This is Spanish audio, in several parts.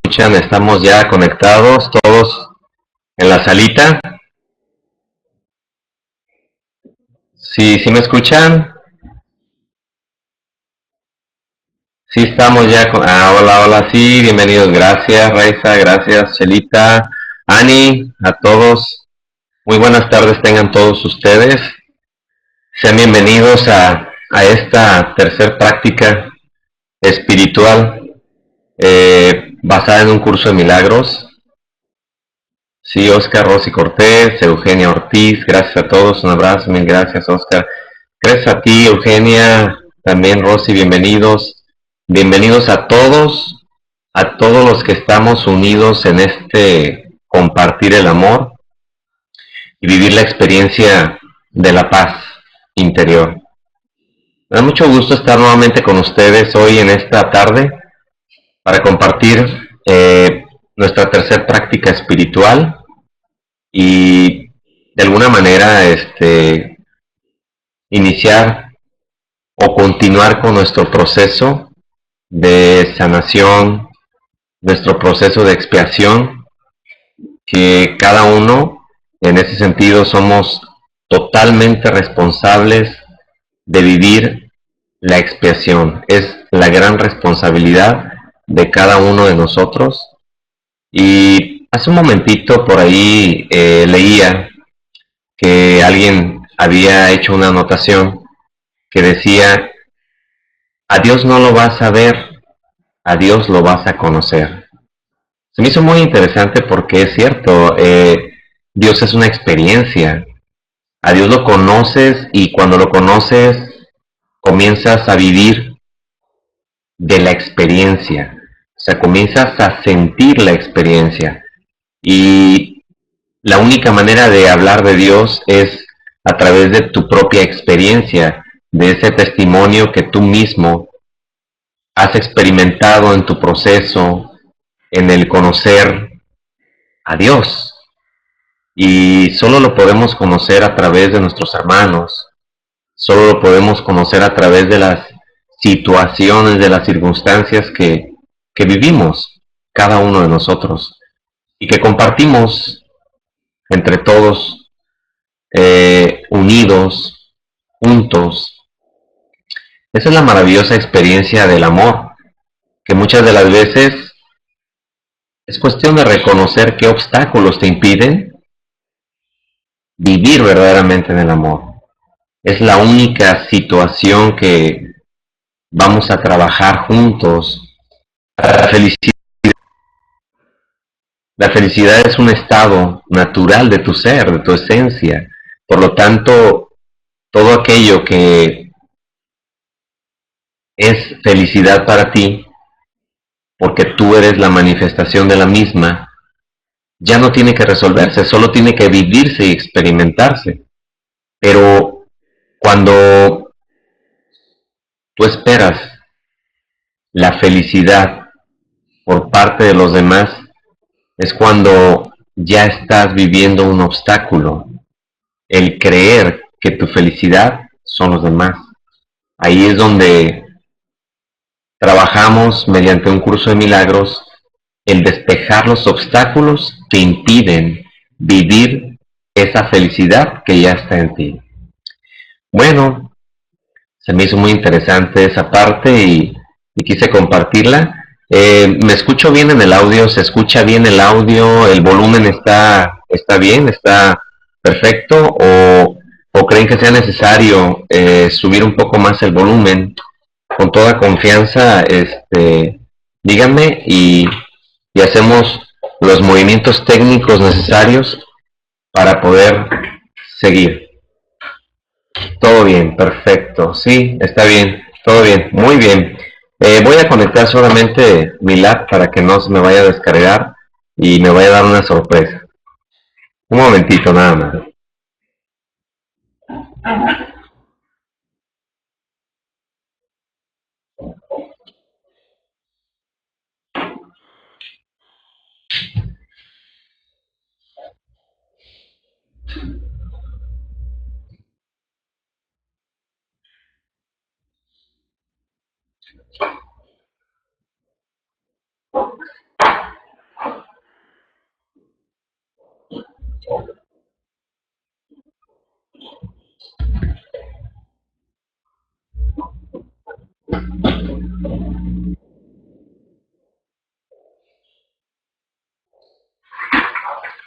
escuchan, estamos ya conectados todos en la salita. Sí me escuchan. Sí, estamos ya hola, sí, bienvenidos. Gracias, Raiza, gracias, Chelita, Ani, a todos. Muy buenas tardes tengan todos ustedes. Sean bienvenidos a esta tercer práctica espiritual basada en un curso de milagros. Sí, Oscar Rosy Cortés, Eugenia Ortiz, gracias a todos, un abrazo, mil gracias, Oscar. Gracias a ti, Eugenia, también Rosy, bienvenidos. Bienvenidos a todos los que estamos unidos en este compartir el amor y vivir la experiencia de la paz interior. Me da mucho gusto estar nuevamente con ustedes hoy en esta tarde para compartir nuestra tercera práctica espiritual y de alguna manera iniciar o continuar con nuestro proceso de sanación, nuestro proceso de expiación, que cada uno en ese sentido somos totalmente responsables de vivir la expiación. Es la gran responsabilidad de cada uno de nosotros. Y hace un momentito por ahí leía que alguien había hecho una anotación que decía, a Dios no lo vas a ver, a Dios lo vas a conocer. Se me hizo muy interesante porque es cierto, Dios es una experiencia, a Dios lo conoces y cuando lo conoces comienzas a vivir de la experiencia, o sea, comienzas a sentir la experiencia y la única manera de hablar de Dios es a través de tu propia experiencia, de ese testimonio que tú mismo has experimentado en tu proceso, en el conocer a Dios. Y solo lo podemos conocer a través de nuestros hermanos, solo lo podemos conocer a través de las situaciones, de las circunstancias que vivimos cada uno de nosotros y que compartimos entre todos, unidos, juntos. Esa es la maravillosa experiencia del amor, que muchas de las veces es cuestión de reconocer qué obstáculos te impiden vivir verdaderamente en el amor. Es la única situación que vamos a trabajar juntos. La felicidad es un estado natural de tu ser, de tu esencia. Por lo tanto, todo aquello que es felicidad para ti, porque tú eres la manifestación de la misma, ya no tiene que resolverse, solo tiene que vivirse y experimentarse. Pero cuando tú esperas la felicidad por parte de los demás, es cuando ya estás viviendo un obstáculo, el creer que tu felicidad son los demás. Ahí es donde trabajamos mediante un curso de milagros el despejar los obstáculos que impiden vivir esa felicidad que ya está en ti. Bueno, se me hizo muy interesante esa parte y quise compartirla. ¿Me escucho bien en el audio? ¿Se escucha bien el audio? ¿El volumen está bien? ¿Está perfecto? ¿O creen que sea necesario subir un poco más el volumen? Con toda confianza, díganme y hacemos los movimientos técnicos necesarios para poder seguir. Todo bien, perfecto. Sí, está bien, todo bien, muy bien. Voy a conectar solamente mi lab para que no se me vaya a descargar y me vaya a dar una sorpresa. Un momentito nada más.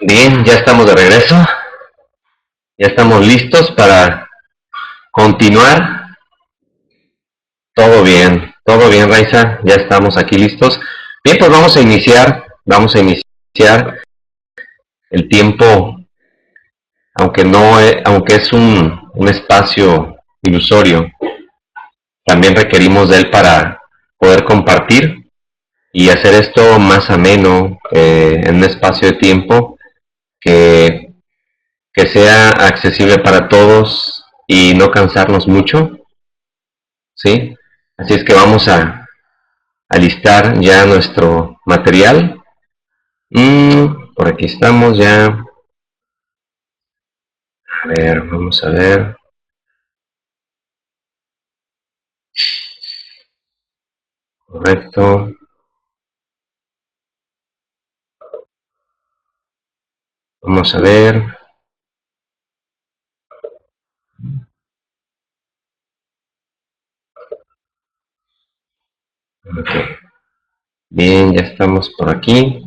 Bien, ya estamos de regreso. Ya estamos listos para continuar. Todo bien, Raiza. Ya estamos aquí listos. Bien, pues vamos a iniciar el tiempo, aunque no, aunque es un espacio ilusorio, también requerimos de él para poder compartir y hacer esto más ameno en un espacio de tiempo que, que sea accesible para todos y no cansarnos mucho, ¿sí? Así es que vamos a listar ya nuestro material. Por aquí estamos ya. A ver, vamos a ver. Correcto. Vamos a ver. Okay. Bien, ya estamos por aquí.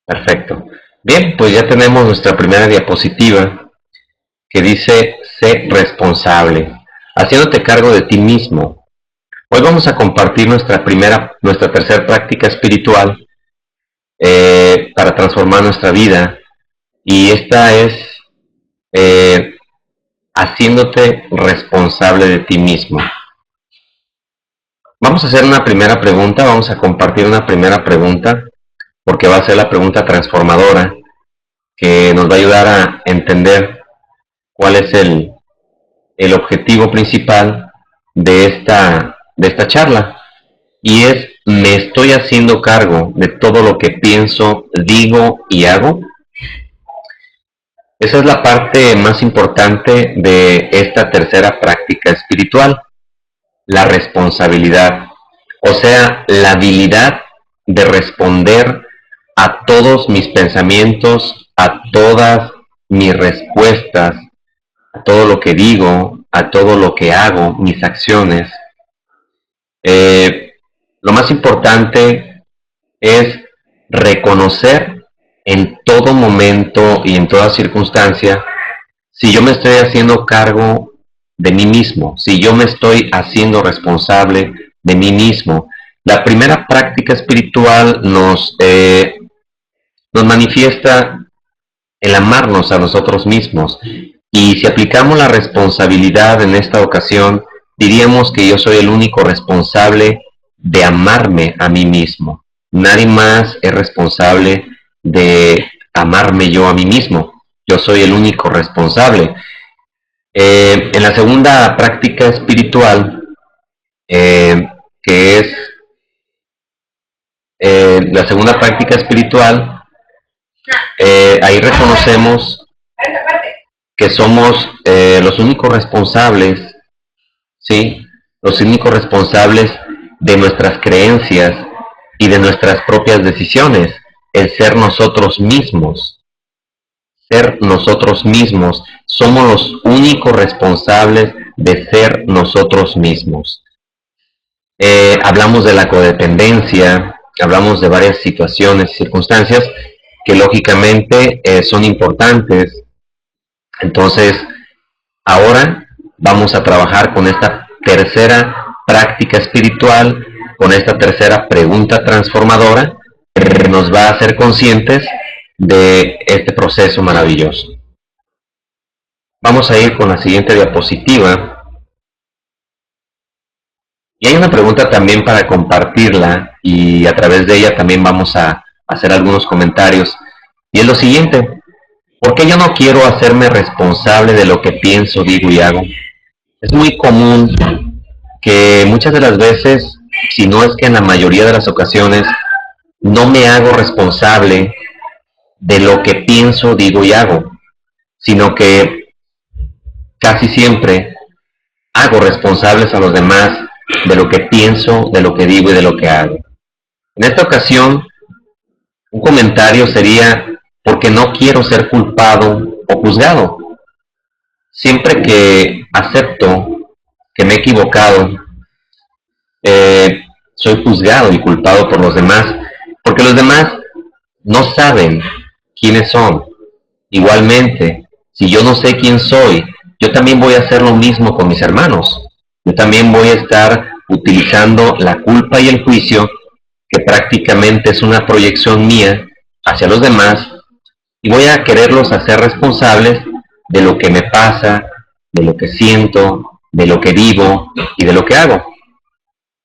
Perfecto. Bien, pues ya tenemos nuestra primera diapositiva que dice sé responsable, haciéndote cargo de ti mismo. Hoy vamos a compartir nuestra tercera práctica espiritual para transformar nuestra vida, y esta es eh, haciéndote responsable de ti mismo. Vamos a hacer una primera pregunta, vamos a compartir una primera pregunta, porque va a ser la pregunta transformadora que nos va a ayudar a entender cuál es el objetivo principal de esta charla. Y es, ¿me estoy haciendo cargo de todo lo que pienso, digo y hago? Esa es la parte más importante de esta tercera práctica espiritual, la responsabilidad, o sea, la habilidad de responder a todos mis pensamientos, a todas mis respuestas, a todo lo que digo, a todo lo que hago, mis acciones. Eh, lo más importante es reconocer en todo momento y en toda circunstancia si yo me estoy haciendo cargo de mí mismo, si yo me estoy haciendo responsable de mí mismo. La primera práctica espiritual nos manifiesta el amarnos a nosotros mismos. Y si aplicamos la responsabilidad en esta ocasión, diríamos que yo soy el único responsable de amarme a mí mismo. Nadie más es responsable de amarme yo a mí mismo. Yo soy el único responsable. En la segunda práctica espiritual, que es la segunda práctica espiritual, ahí reconocemos que somos los únicos responsables, ¿sí? Los únicos responsables de nuestras creencias y de nuestras propias decisiones, el ser nosotros mismos. Ser nosotros mismos, somos los únicos responsables de ser nosotros mismos. Hablamos de la codependencia, hablamos de varias situaciones, circunstancias que lógicamente son importantes. Entonces, ahora vamos a trabajar con esta tercera práctica espiritual, con esta tercera pregunta transformadora que nos va a hacer conscientes de este proceso maravilloso. Vamos a ir con la siguiente diapositiva. Y hay una pregunta también para compartirla y a través de ella también vamos a hacer algunos comentarios. Y es lo siguiente: ¿por qué yo no quiero hacerme responsable de lo que pienso, digo y hago? Es muy común que muchas de las veces, si no es que en la mayoría de las ocasiones, no me hago responsable de lo que pienso, digo y hago, sino que casi siempre hago responsables a los demás de lo que pienso, de lo que digo y de lo que hago. En esta ocasión, un comentario sería porque no quiero ser culpado o juzgado. Siempre que acepto que me he equivocado, soy juzgado y culpado por los demás, porque los demás no saben quiénes son. Igualmente, si yo no sé quién soy, yo también voy a hacer lo mismo con mis hermanos. Yo también voy a estar utilizando la culpa y el juicio, que prácticamente es una proyección mía hacia los demás, y voy a quererlos hacer responsables de lo que me pasa, de lo que siento, de lo que vivo y de lo que hago.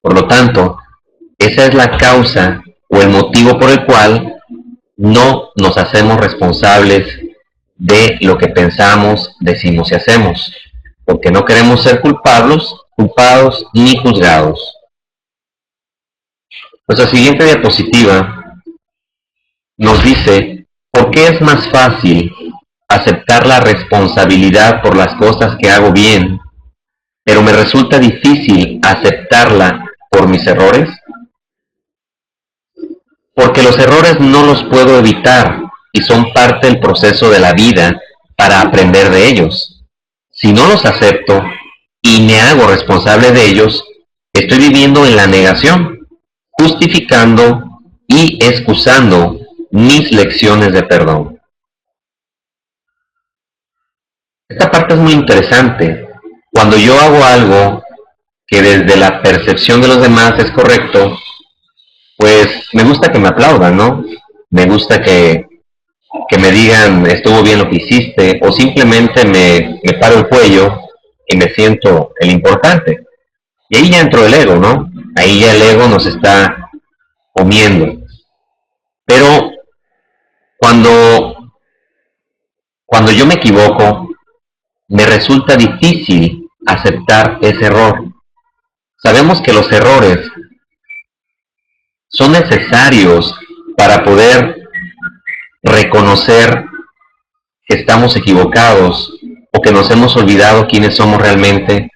Por lo tanto, esa es la causa o el motivo por el cual no nos hacemos responsables de lo que pensamos, decimos y hacemos, porque no queremos ser culpados ni juzgados. Nuestra siguiente diapositiva nos dice por qué es más fácil aceptar la responsabilidad por las cosas que hago bien, pero me resulta difícil aceptarla por mis errores. Porque los errores no los puedo evitar y son parte del proceso de la vida para aprender de ellos. Si no los acepto y me hago responsable de ellos, estoy viviendo en la negación, justificando y excusando mis lecciones de perdón. Esta parte es muy interesante. Cuando yo hago algo que desde la percepción de los demás es correcto, pues me gusta que me aplaudan, ¿no? Me gusta que me digan, estuvo bien lo que hiciste, o simplemente me paro el cuello y me siento el importante. Y ahí ya entró el ego, ¿no? Ahí ya el ego nos está comiendo. Pero cuando yo me equivoco, me resulta difícil aceptar ese error. Sabemos que los errores son necesarios para poder reconocer que estamos equivocados o que nos hemos olvidado quiénes somos realmente,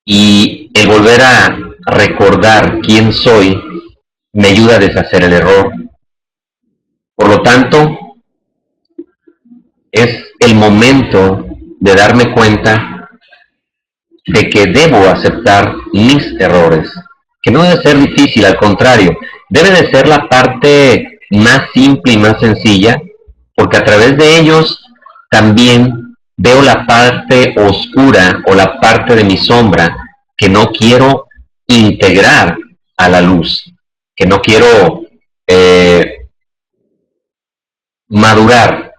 y el volver a recordar quién soy me ayuda a deshacer el error. Por lo tanto, es el momento de darme cuenta de que debo aceptar mis errores, que no debe ser difícil, al contrario, debe de ser la parte más simple y más sencilla, porque a través de ellos también veo la parte oscura o la parte de mi sombra que no quiero integrar a la luz, que no quiero madurar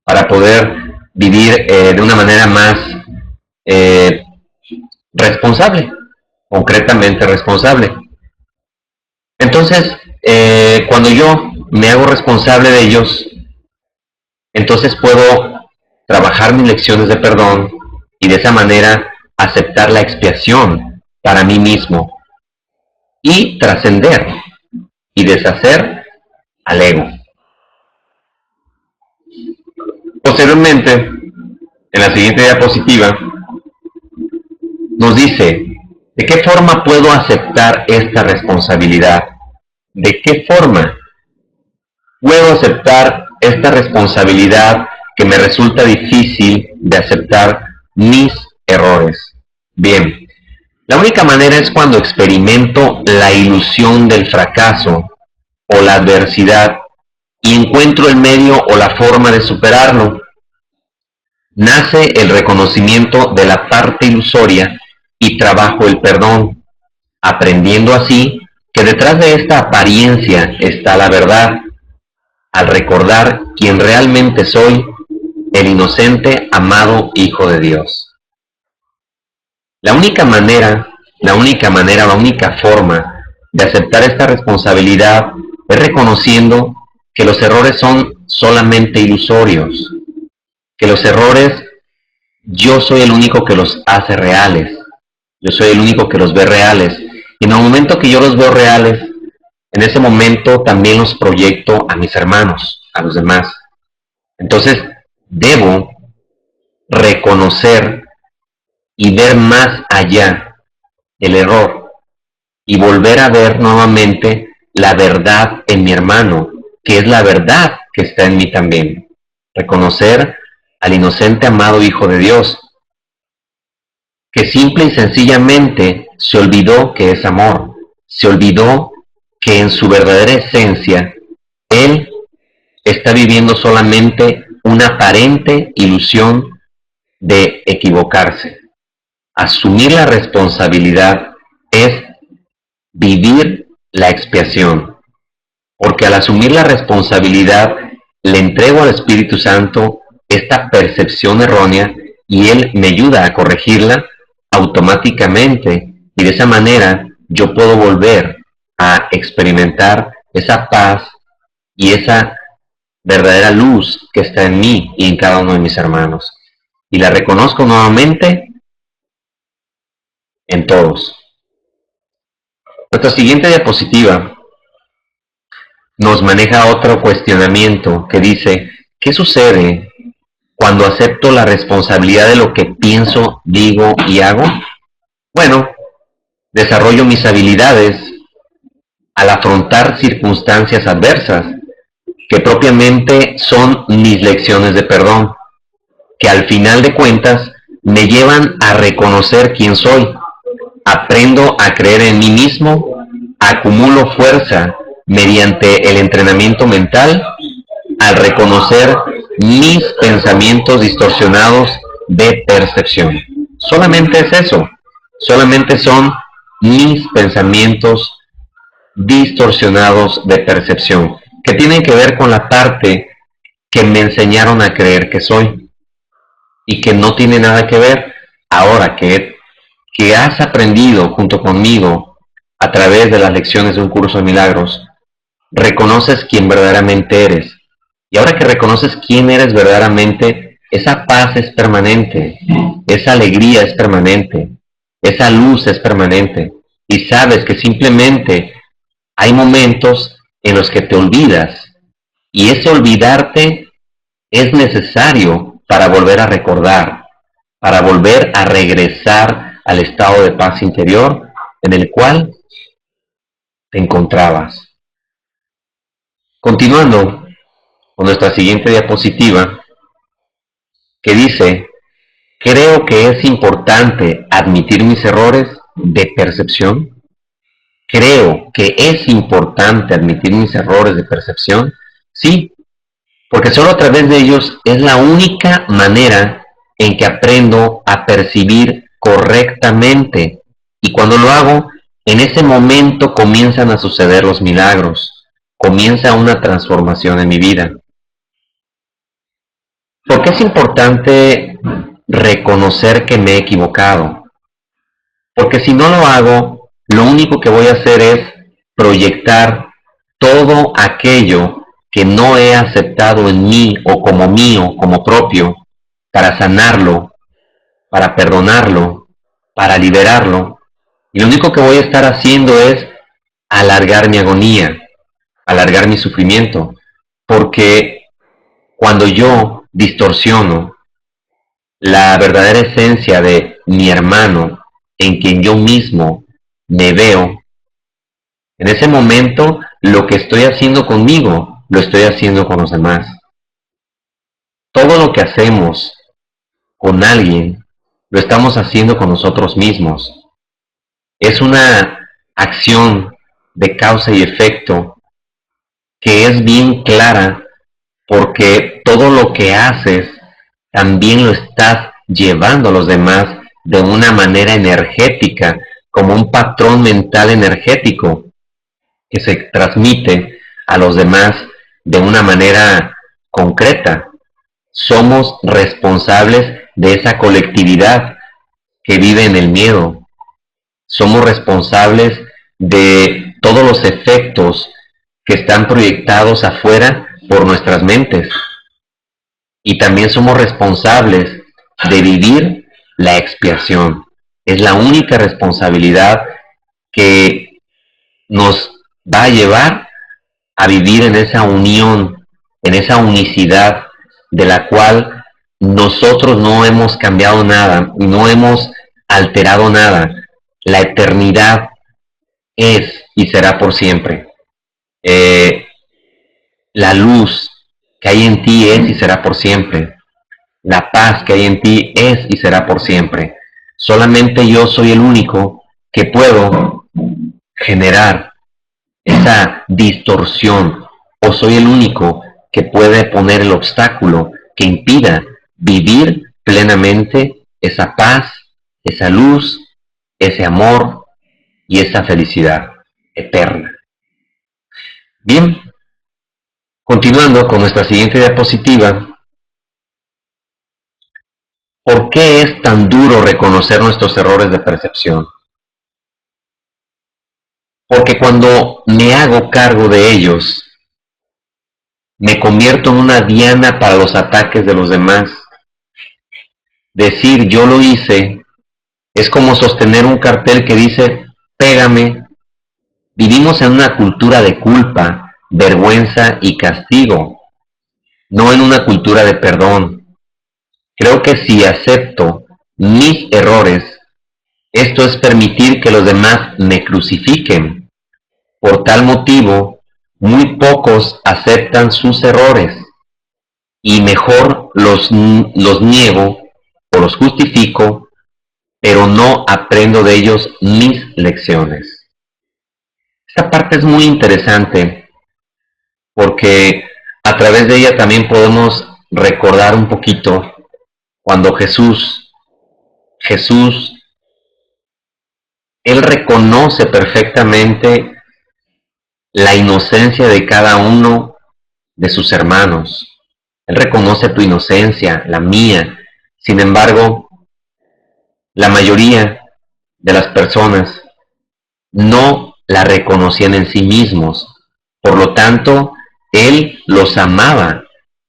para poder vivir de una manera más responsable, concretamente responsable. Entonces, cuando yo me hago responsable de ellos, entonces puedo trabajar mis lecciones de perdón y de esa manera aceptar la expiación para mí mismo y trascender y deshacer al ego. Posteriormente, en la siguiente diapositiva, nos dice, ¿de qué forma puedo aceptar esta responsabilidad? ¿De qué forma puedo aceptar esta responsabilidad que me resulta difícil de aceptar mis errores? Bien, la única manera es cuando experimento la ilusión del fracaso o la adversidad y encuentro el medio o la forma de superarlo. Nace el reconocimiento de la parte ilusoria y trabajo el perdón, aprendiendo así que detrás de esta apariencia está la verdad, al recordar quién realmente soy, el inocente, amado Hijo de Dios. La única forma de aceptar esta responsabilidad es reconociendo que los errores son solamente ilusorios, que los errores yo soy el único que los hace reales, yo soy el único que los ve reales, y en el momento que yo los veo reales, en ese momento también los proyecto a mis hermanos, a los demás. Entonces debo reconocer y ver más allá el error y volver a ver nuevamente la verdad en mi hermano, que es la verdad que está en mí también. Reconocer al inocente amado Hijo de Dios, que simple y sencillamente se olvidó que es amor, se olvidó que en su verdadera esencia Él está viviendo solamente una aparente ilusión de equivocarse. Asumir la responsabilidad es vivir la expiación, porque al asumir la responsabilidad le entrego al Espíritu Santo esta percepción errónea y Él me ayuda a corregirla automáticamente, y de esa manera yo puedo volver a experimentar esa paz y esa verdadera luz que está en mí y en cada uno de mis hermanos. Y la reconozco nuevamente en todos. Nuestra siguiente diapositiva nos maneja otro cuestionamiento que dice, ¿qué sucede cuando acepto la responsabilidad de lo que pienso, digo y hago? Bueno, desarrollo mis habilidades al afrontar circunstancias adversas, que propiamente son mis lecciones de perdón, que al final de cuentas me llevan a reconocer quién soy. Aprendo a creer en mí mismo, acumulo fuerza mediante el entrenamiento mental al reconocer mis pensamientos distorsionados de percepción. Solamente es eso, solamente son mis pensamientos distorsionados de percepción, que tienen que ver con la parte que me enseñaron a creer que soy y que no tiene nada que ver ahora que has aprendido junto conmigo a través de las lecciones de un curso de milagros. Reconoces quién verdaderamente eres. Y ahora que reconoces quién eres verdaderamente, esa paz es permanente, esa alegría es permanente, esa luz es permanente. Y sabes que simplemente hay momentos en los que te olvidas. Y ese olvidarte es necesario para volver a recordar, para volver a regresar al estado de paz interior en el cual te encontrabas. Continuando con nuestra siguiente diapositiva, que dice, creo que es importante admitir mis errores de percepción. Creo que es importante admitir mis errores de percepción. Sí, porque solo a través de ellos es la única manera en que aprendo a percibir correctamente. Y cuando lo hago, en ese momento comienzan a suceder los milagros, comienza una transformación en mi vida. ¿Por qué es importante reconocer que me he equivocado? Porque si no lo hago, lo único que voy a hacer es proyectar todo aquello que no he aceptado en mí o como mío, como propio, para sanarlo, para perdonarlo, para liberarlo. Y lo único que voy a estar haciendo es alargar mi agonía, alargar mi sufrimiento, porque cuando yo distorsiono la verdadera esencia de mi hermano, en quien yo mismo me veo, en ese momento lo que estoy haciendo conmigo, lo estoy haciendo con los demás. Todo lo que hacemos con alguien, lo estamos haciendo con nosotros mismos. Es una acción de causa y efecto que es bien clara, porque todo lo que haces también lo estás llevando a los demás de una manera energética, como un patrón mental energético que se transmite a los demás de una manera concreta. Somos responsables de esa colectividad que vive en el miedo. Somos responsables de todos los efectos que están proyectados afuera por nuestras mentes. Y también somos responsables de vivir la expiación. Es la única responsabilidad que nos va a llevar a vivir en esa unión, en esa unicidad de la cual nosotros no hemos cambiado nada, no hemos alterado nada. La eternidad es y será por siempre. La luz que hay en ti es y será por siempre. La paz que hay en ti es y será por siempre. Solamente yo soy el único que puedo generar esa distorsión, o soy el único que puede poner el obstáculo que impida vivir plenamente esa paz, esa luz, ese amor y esa felicidad eterna. Bien, continuando con nuestra siguiente diapositiva, ¿por qué es tan duro reconocer nuestros errores de percepción? Porque cuando me hago cargo de ellos, me convierto en una diana para los ataques de los demás. Decir yo lo hice es como sostener un cartel que dice pégame. Vivimos en una cultura de culpa, vergüenza y castigo, no en una cultura de perdón. Creo que si acepto mis errores, esto es permitir que los demás me crucifiquen. Por tal motivo, muy pocos aceptan sus errores y mejor los niego o los justifico, pero no aprendo de ellos mis lecciones. Esta parte es muy interesante porque a través de ella también podemos recordar un poquito cuando Jesús, Él reconoce perfectamente la inocencia de cada uno de sus hermanos. Él reconoce tu inocencia, la mía. Sin embargo, la mayoría de las personas no la reconocían en sí mismos. Por lo tanto, Él los amaba.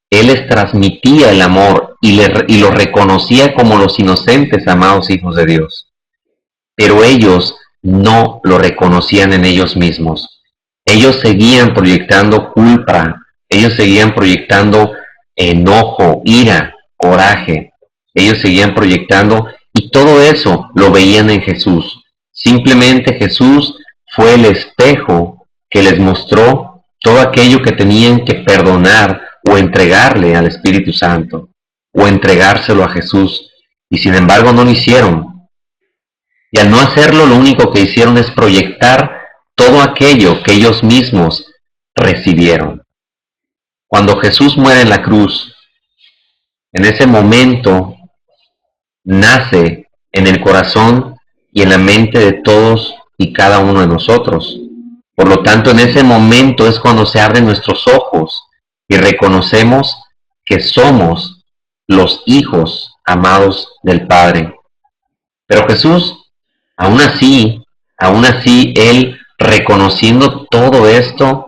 Él les transmitía el amor y los reconocía como los inocentes, amados hijos de Dios. Pero ellos no lo reconocían en ellos mismos. Ellos seguían proyectando culpa, ellos seguían proyectando enojo, ira, coraje. Ellos seguían proyectando y todo eso lo veían en Jesús. Simplemente Jesús fue el espejo que les mostró todo aquello que tenían que perdonar o entregarle al Espíritu Santo o entregárselo a Jesús. Y sin embargo no lo hicieron. Y al no hacerlo, lo único que hicieron es proyectar todo aquello que ellos mismos recibieron. Cuando Jesús muere en la cruz, en ese momento nace en el corazón y en la mente de todos y cada uno de nosotros. Por lo tanto, en ese momento es cuando se abren nuestros ojos y reconocemos que somos los hijos amados del Padre. Pero Jesús, aún así, Él, reconociendo todo esto,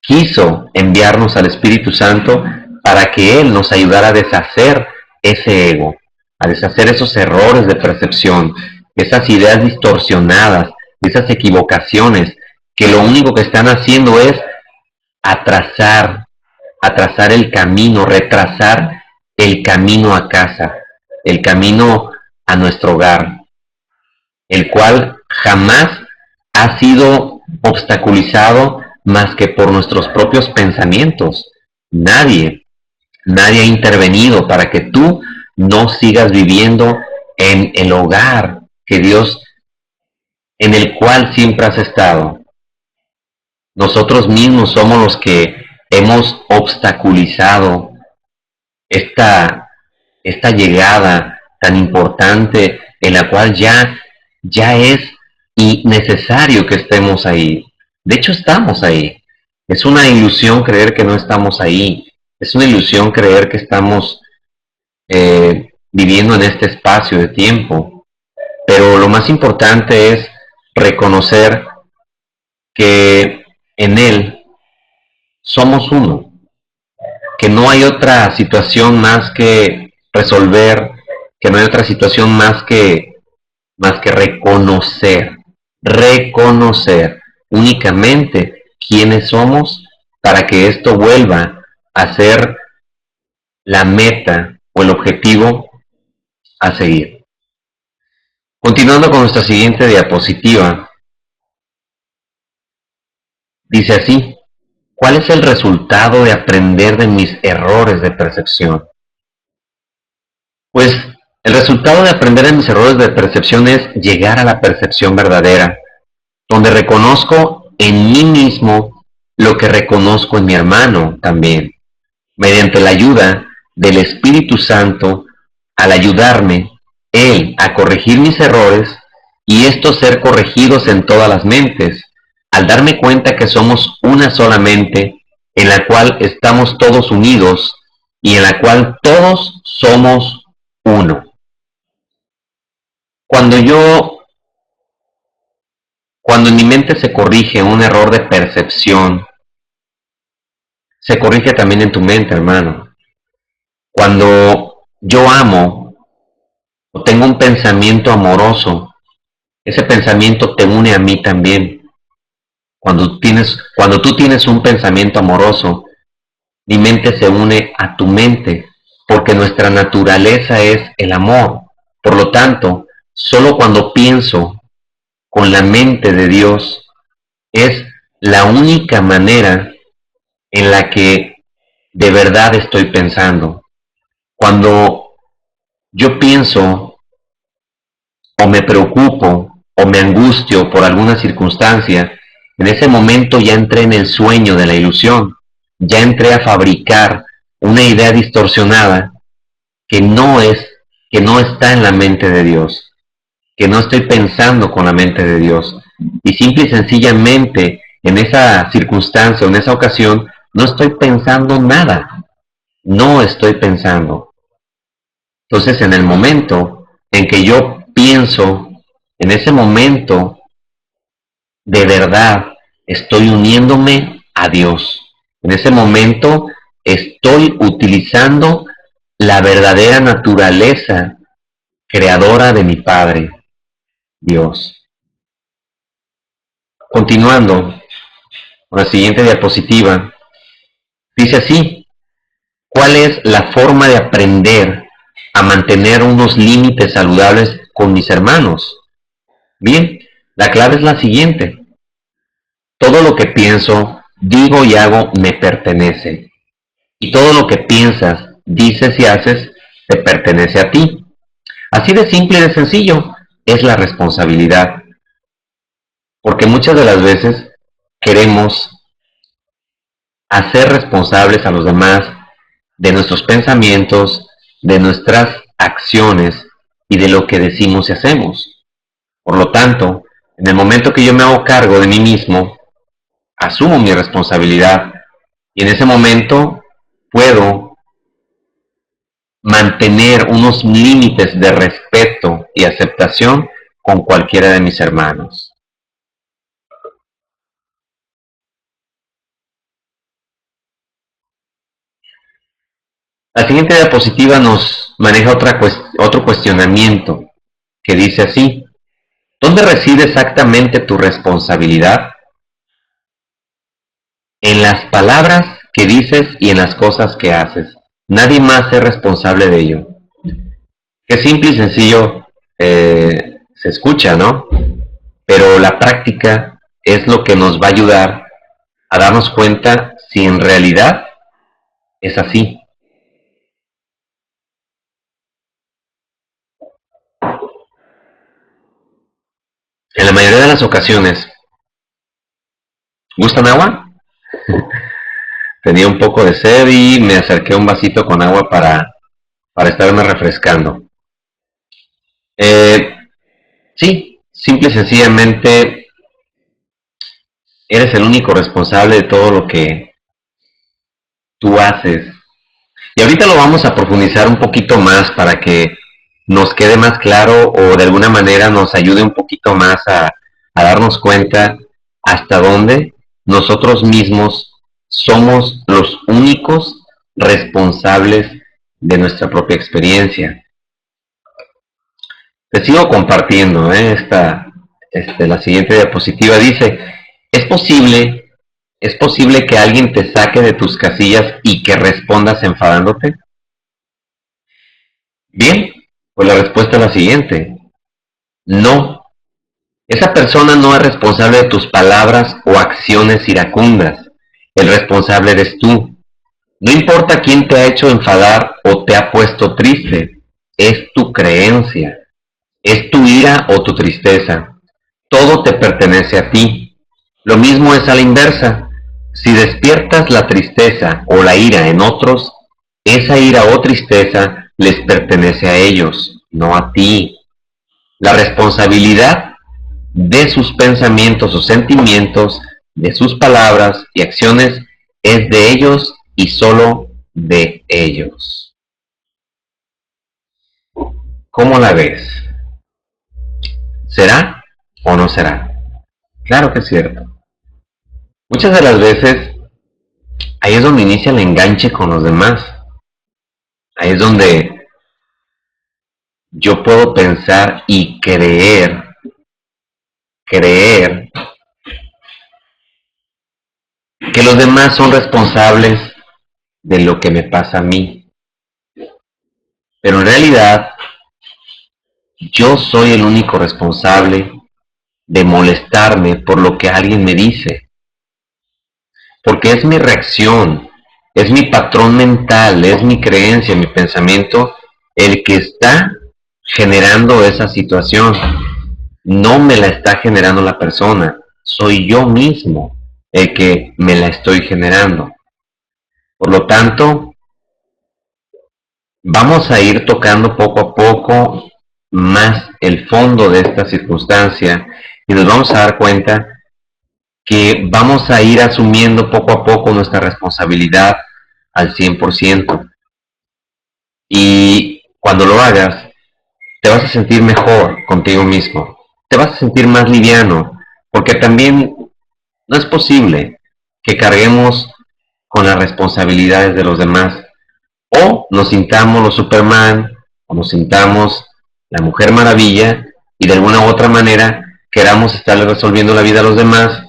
quiso enviarnos al Espíritu Santo para que Él nos ayudara a deshacer ese ego, a deshacer esos errores de percepción, esas ideas distorsionadas, esas equivocaciones, que lo único que están haciendo es atrasar el camino, retrasar el camino a casa, el camino a nuestro hogar, el cual jamás ha sido obstaculizado más que por nuestros propios pensamientos. Nadie ha intervenido para que tú no sigas viviendo en el hogar que Dios, en el cual siempre has estado. Nosotros mismos somos los que hemos obstaculizado esta llegada tan importante en la cual ya es necesario que estemos ahí. De hecho, estamos ahí. Es una ilusión creer que no estamos ahí. Es una ilusión creer que estamos viviendo en este espacio de tiempo. Pero lo más importante es reconocer que en Él somos uno, que no hay otra situación más que resolver, que no hay otra situación más que reconocer únicamente quiénes somos para que esto vuelva a ser la meta o el objetivo a seguir. Continuando con nuestra siguiente diapositiva, dice así: ¿cuál es el resultado de aprender de mis errores de percepción? Pues el resultado de aprender de mis errores de percepción es llegar a la percepción verdadera, donde reconozco en mí mismo lo que reconozco en mi hermano también, mediante la ayuda del Espíritu Santo, al ayudarme Él a corregir mis errores y estos ser corregidos en todas las mentes, al darme cuenta que somos una sola mente en la cual estamos todos unidos y en la cual todos somos uno. Cuando cuando en mi mente se corrige un error de percepción, se corrige también en tu mente, hermano. Cuando yo amo o tengo un pensamiento amoroso, ese pensamiento te une a mí también. Cuando tú tienes un pensamiento amoroso, mi mente se une a tu mente, porque nuestra naturaleza es el amor. Por lo tanto, solo cuando pienso con la mente de Dios es la única manera en la que de verdad estoy pensando. Cuando yo pienso o me preocupo o me angustio por alguna circunstancia, en ese momento ya entré en el sueño de la ilusión, ya entré a fabricar una idea distorsionada que no está en la mente de Dios, que no estoy pensando con la mente de Dios. Y simple y sencillamente en esa circunstancia, en esa ocasión, no estoy pensando nada, no estoy pensando. Entonces, en el momento en que yo pienso, en ese momento, de verdad, estoy uniéndome a Dios. En ese momento, estoy utilizando la verdadera naturaleza creadora de mi Padre, Dios. Continuando con la siguiente diapositiva, dice así: ¿cuál es la forma de aprender a mantener unos límites saludables con mis hermanos? Bien, la clave es la siguiente: todo lo que pienso, digo y hago me pertenece. Y todo lo que piensas, dices y haces te pertenece a ti. Así de simple y de sencillo es la responsabilidad. Porque muchas de las veces queremos hacer responsables a los demás de nuestros pensamientos, de nuestras acciones y de lo que decimos y hacemos. Por lo tanto, en el momento que yo me hago cargo de mí mismo, asumo mi responsabilidad y en ese momento puedo mantener unos límites de respeto y aceptación con cualquiera de mis hermanos. La siguiente diapositiva nos maneja otro cuestionamiento que dice así: ¿dónde reside exactamente tu responsabilidad? En las palabras que dices y en las cosas que haces. Nadie más es responsable de ello. Qué simple y sencillo se escucha, ¿no? Pero la práctica es lo que nos va a ayudar a darnos cuenta si en realidad es así. En la mayoría de las ocasiones, ¿gustan agua? Tenía un poco de sed y me acerqué a un vasito con agua para estarme refrescando. Eh, sí, simple y sencillamente eres el único responsable de todo lo que tú haces. Y ahorita lo vamos a profundizar un poquito más para que nos quede más claro o de alguna manera nos ayude un poquito más a darnos cuenta hasta dónde nosotros mismos somos los únicos responsables de nuestra propia experiencia. Te sigo compartiendo la siguiente diapositiva. Dice: ¿es posible que alguien te saque de tus casillas y que respondas enfadándote? Bien, pues la respuesta es la siguiente: no. Esa persona no es responsable de tus palabras o acciones iracundas. El responsable eres tú. No importa quién te ha hecho enfadar o te ha puesto triste, es tu creencia, es tu ira o tu tristeza. Todo te pertenece a ti. Lo mismo es a la inversa. Si despiertas la tristeza o la ira en otros, esa ira o tristeza les pertenece a ellos, no a ti. La responsabilidad de sus pensamientos o sentimientos, de sus palabras y acciones, es de ellos y solo de ellos. ¿Cómo la ves? ¿Será o no será? Claro que es cierto. Muchas de las veces ahí es donde inicia el enganche con los demás. Ahí es donde yo puedo pensar y creer que los demás son responsables de lo que me pasa a mí. Pero en realidad yo soy el único responsable de molestarme por lo que alguien me dice. Porque es mi reacción, es mi patrón mental, es mi creencia, mi pensamiento, el que está generando esa situación. No me la está generando la persona, soy yo mismo el que me la estoy generando. Por lo tanto, vamos a ir tocando poco a poco más el fondo de esta circunstancia y nos vamos a dar cuenta que vamos a ir asumiendo poco a poco nuestra responsabilidad al 100%. Y cuando lo hagas, te vas a sentir mejor contigo mismo, te vas a sentir más liviano, porque también no es posible que carguemos con las responsabilidades de los demás. O nos sintamos los Superman, o nos sintamos la Mujer Maravilla, y de alguna u otra manera queramos estarle resolviendo la vida a los demás,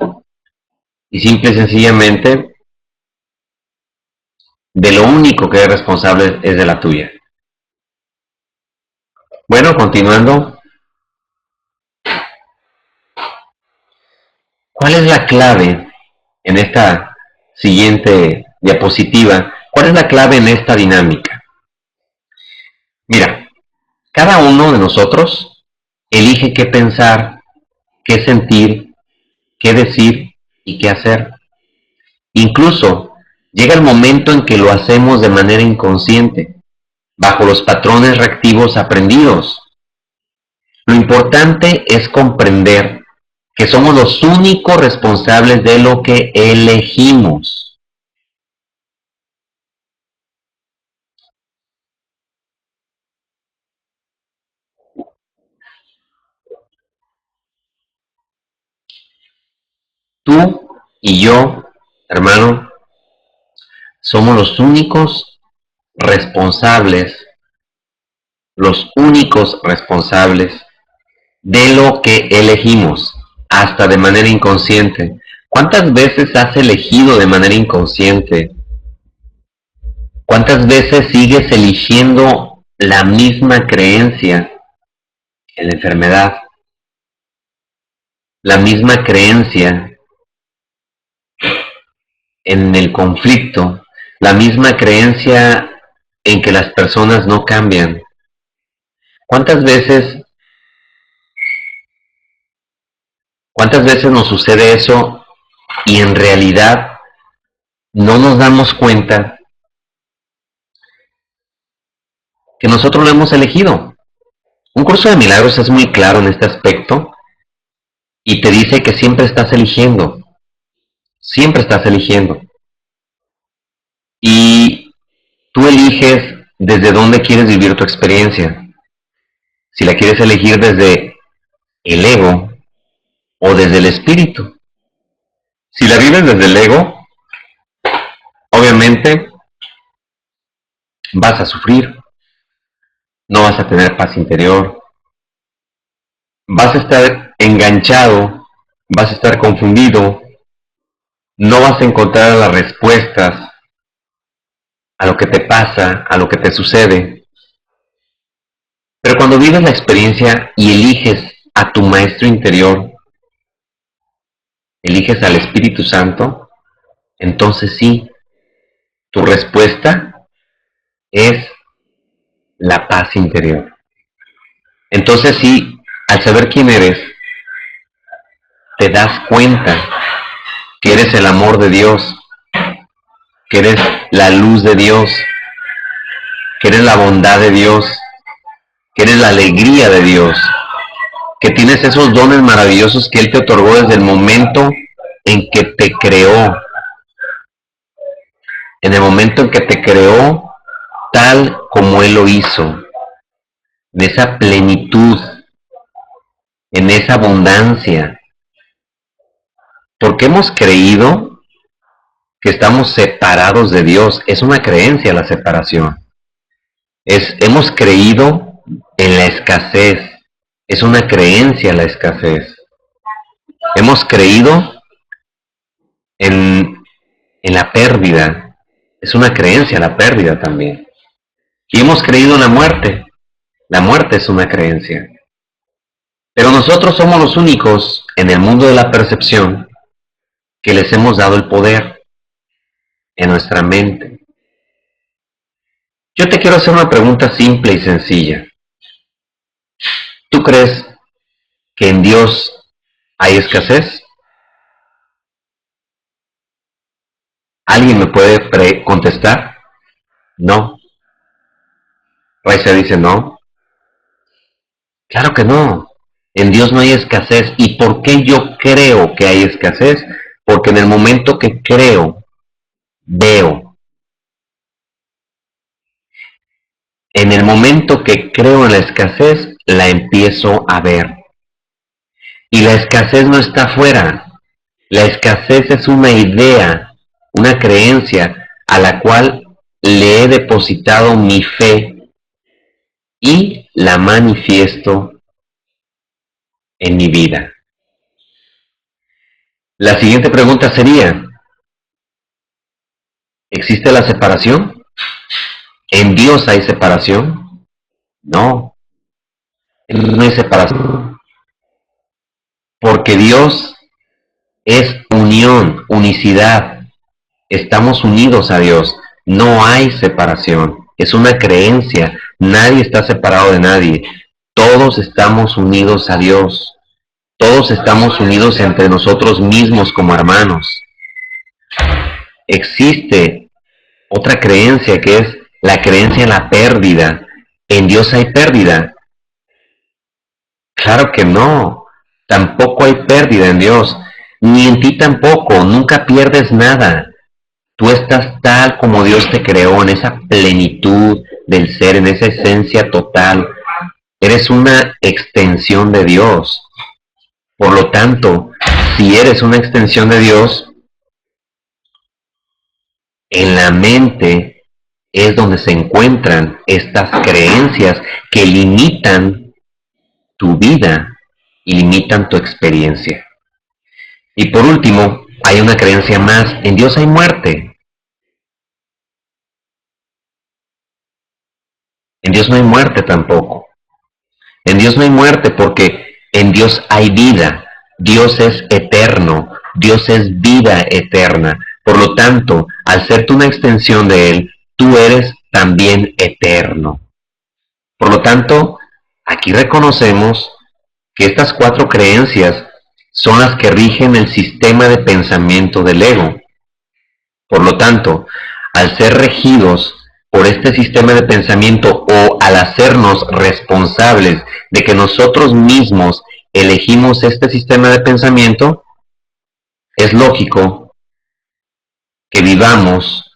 y simple y sencillamente de lo único que es responsable es de la tuya. Bueno, continuando, ¿cuál es la clave en esta siguiente diapositiva? ¿Cuál es la clave en esta dinámica? Mira, cada uno de nosotros elige qué pensar, qué sentir, qué decir y qué hacer. Incluso llega el momento en que lo hacemos de manera inconsciente, bajo los patrones reactivos aprendidos. Lo importante es comprender que somos los únicos responsables de lo que elegimos. Tú y yo, hermano, somos los únicos responsables de lo que elegimos, hasta de manera inconsciente. ¿Cuántas veces has elegido de manera inconsciente? ¿Cuántas veces sigues eligiendo la misma creencia en la enfermedad? La misma creencia en el conflicto, la misma creencia en que las personas no cambian. ¿Cuántas veces, cuántas veces nos sucede eso y en realidad no nos damos cuenta que nosotros lo hemos elegido? Un curso de milagros es muy claro en este aspecto y te dice que siempre estás eligiendo. Y tú eliges desde dónde quieres vivir tu experiencia. Si la quieres elegir desde el ego o desde el espíritu. Si la vives desde el ego, obviamente vas a sufrir, no vas a tener paz interior, vas a estar enganchado, vas a estar confundido, no vas a encontrar las respuestas a lo que te pasa, a lo que te sucede. Pero cuando vives la experiencia y eliges a tu maestro interior, eliges al Espíritu Santo, entonces sí, tu respuesta es la paz interior. Entonces sí, al saber quién eres, te das cuenta que eres el amor de Dios, que eres la luz de Dios, que eres la bondad de Dios, que eres la alegría de Dios, que tienes esos dones maravillosos que Él te otorgó desde el momento en que te creó, en el momento en que te creó tal como Él lo hizo, en esa plenitud, en esa abundancia, porque hemos creído que estamos separados de Dios. Es una creencia la separación. Hemos creído en la escasez. Es una creencia la escasez. Hemos creído en la pérdida. Es una creencia la pérdida también. Y hemos creído en la muerte. La muerte es una creencia. Pero nosotros somos los únicos en el mundo de la percepción que les hemos dado el poder en nuestra mente. Yo te quiero hacer una pregunta simple y sencilla. ¿Tú crees que en Dios hay escasez? ¿Alguien me puede contestar? No. Raisa dice no. Claro que no. En Dios no hay escasez. ¿Y por qué yo creo que hay escasez? Porque en el momento que creo, veo. En el momento que creo en la escasez, la empiezo a ver. Y la escasez no está afuera. La escasez es una idea, una creencia a la cual le he depositado mi fe y la manifiesto en mi vida. La siguiente pregunta sería, ¿existe la separación? ¿En Dios hay separación? No, no hay separación. Porque Dios es unión, unicidad. Estamos unidos a Dios. No hay separación. Es una creencia. Nadie está separado de nadie. Todos estamos unidos a Dios. Todos estamos unidos entre nosotros mismos como hermanos. Existe otra creencia que es la creencia en la pérdida. ¿En Dios hay pérdida? Claro que no. Tampoco hay pérdida en Dios. Ni en ti tampoco. Nunca pierdes nada. Tú estás tal como Dios te creó, en esa plenitud del ser, en esa esencia total. Eres una extensión de Dios. Por lo tanto, si eres una extensión de Dios, en la mente es donde se encuentran estas creencias que limitan tu vida y limitan tu experiencia. Y por último, hay una creencia más. En Dios hay muerte. En Dios no hay muerte tampoco. En Dios no hay muerte porque en Dios hay vida. Dios es eterno. Dios es vida eterna. Por lo tanto, al ser tú una extensión de Él, tú eres también eterno. Por lo tanto, aquí reconocemos que estas 4 creencias son las que rigen el sistema de pensamiento del ego. Por lo tanto, al ser regidos por este sistema de pensamiento o al hacernos responsables de que nosotros mismos elegimos este sistema de pensamiento, es lógico que vivamos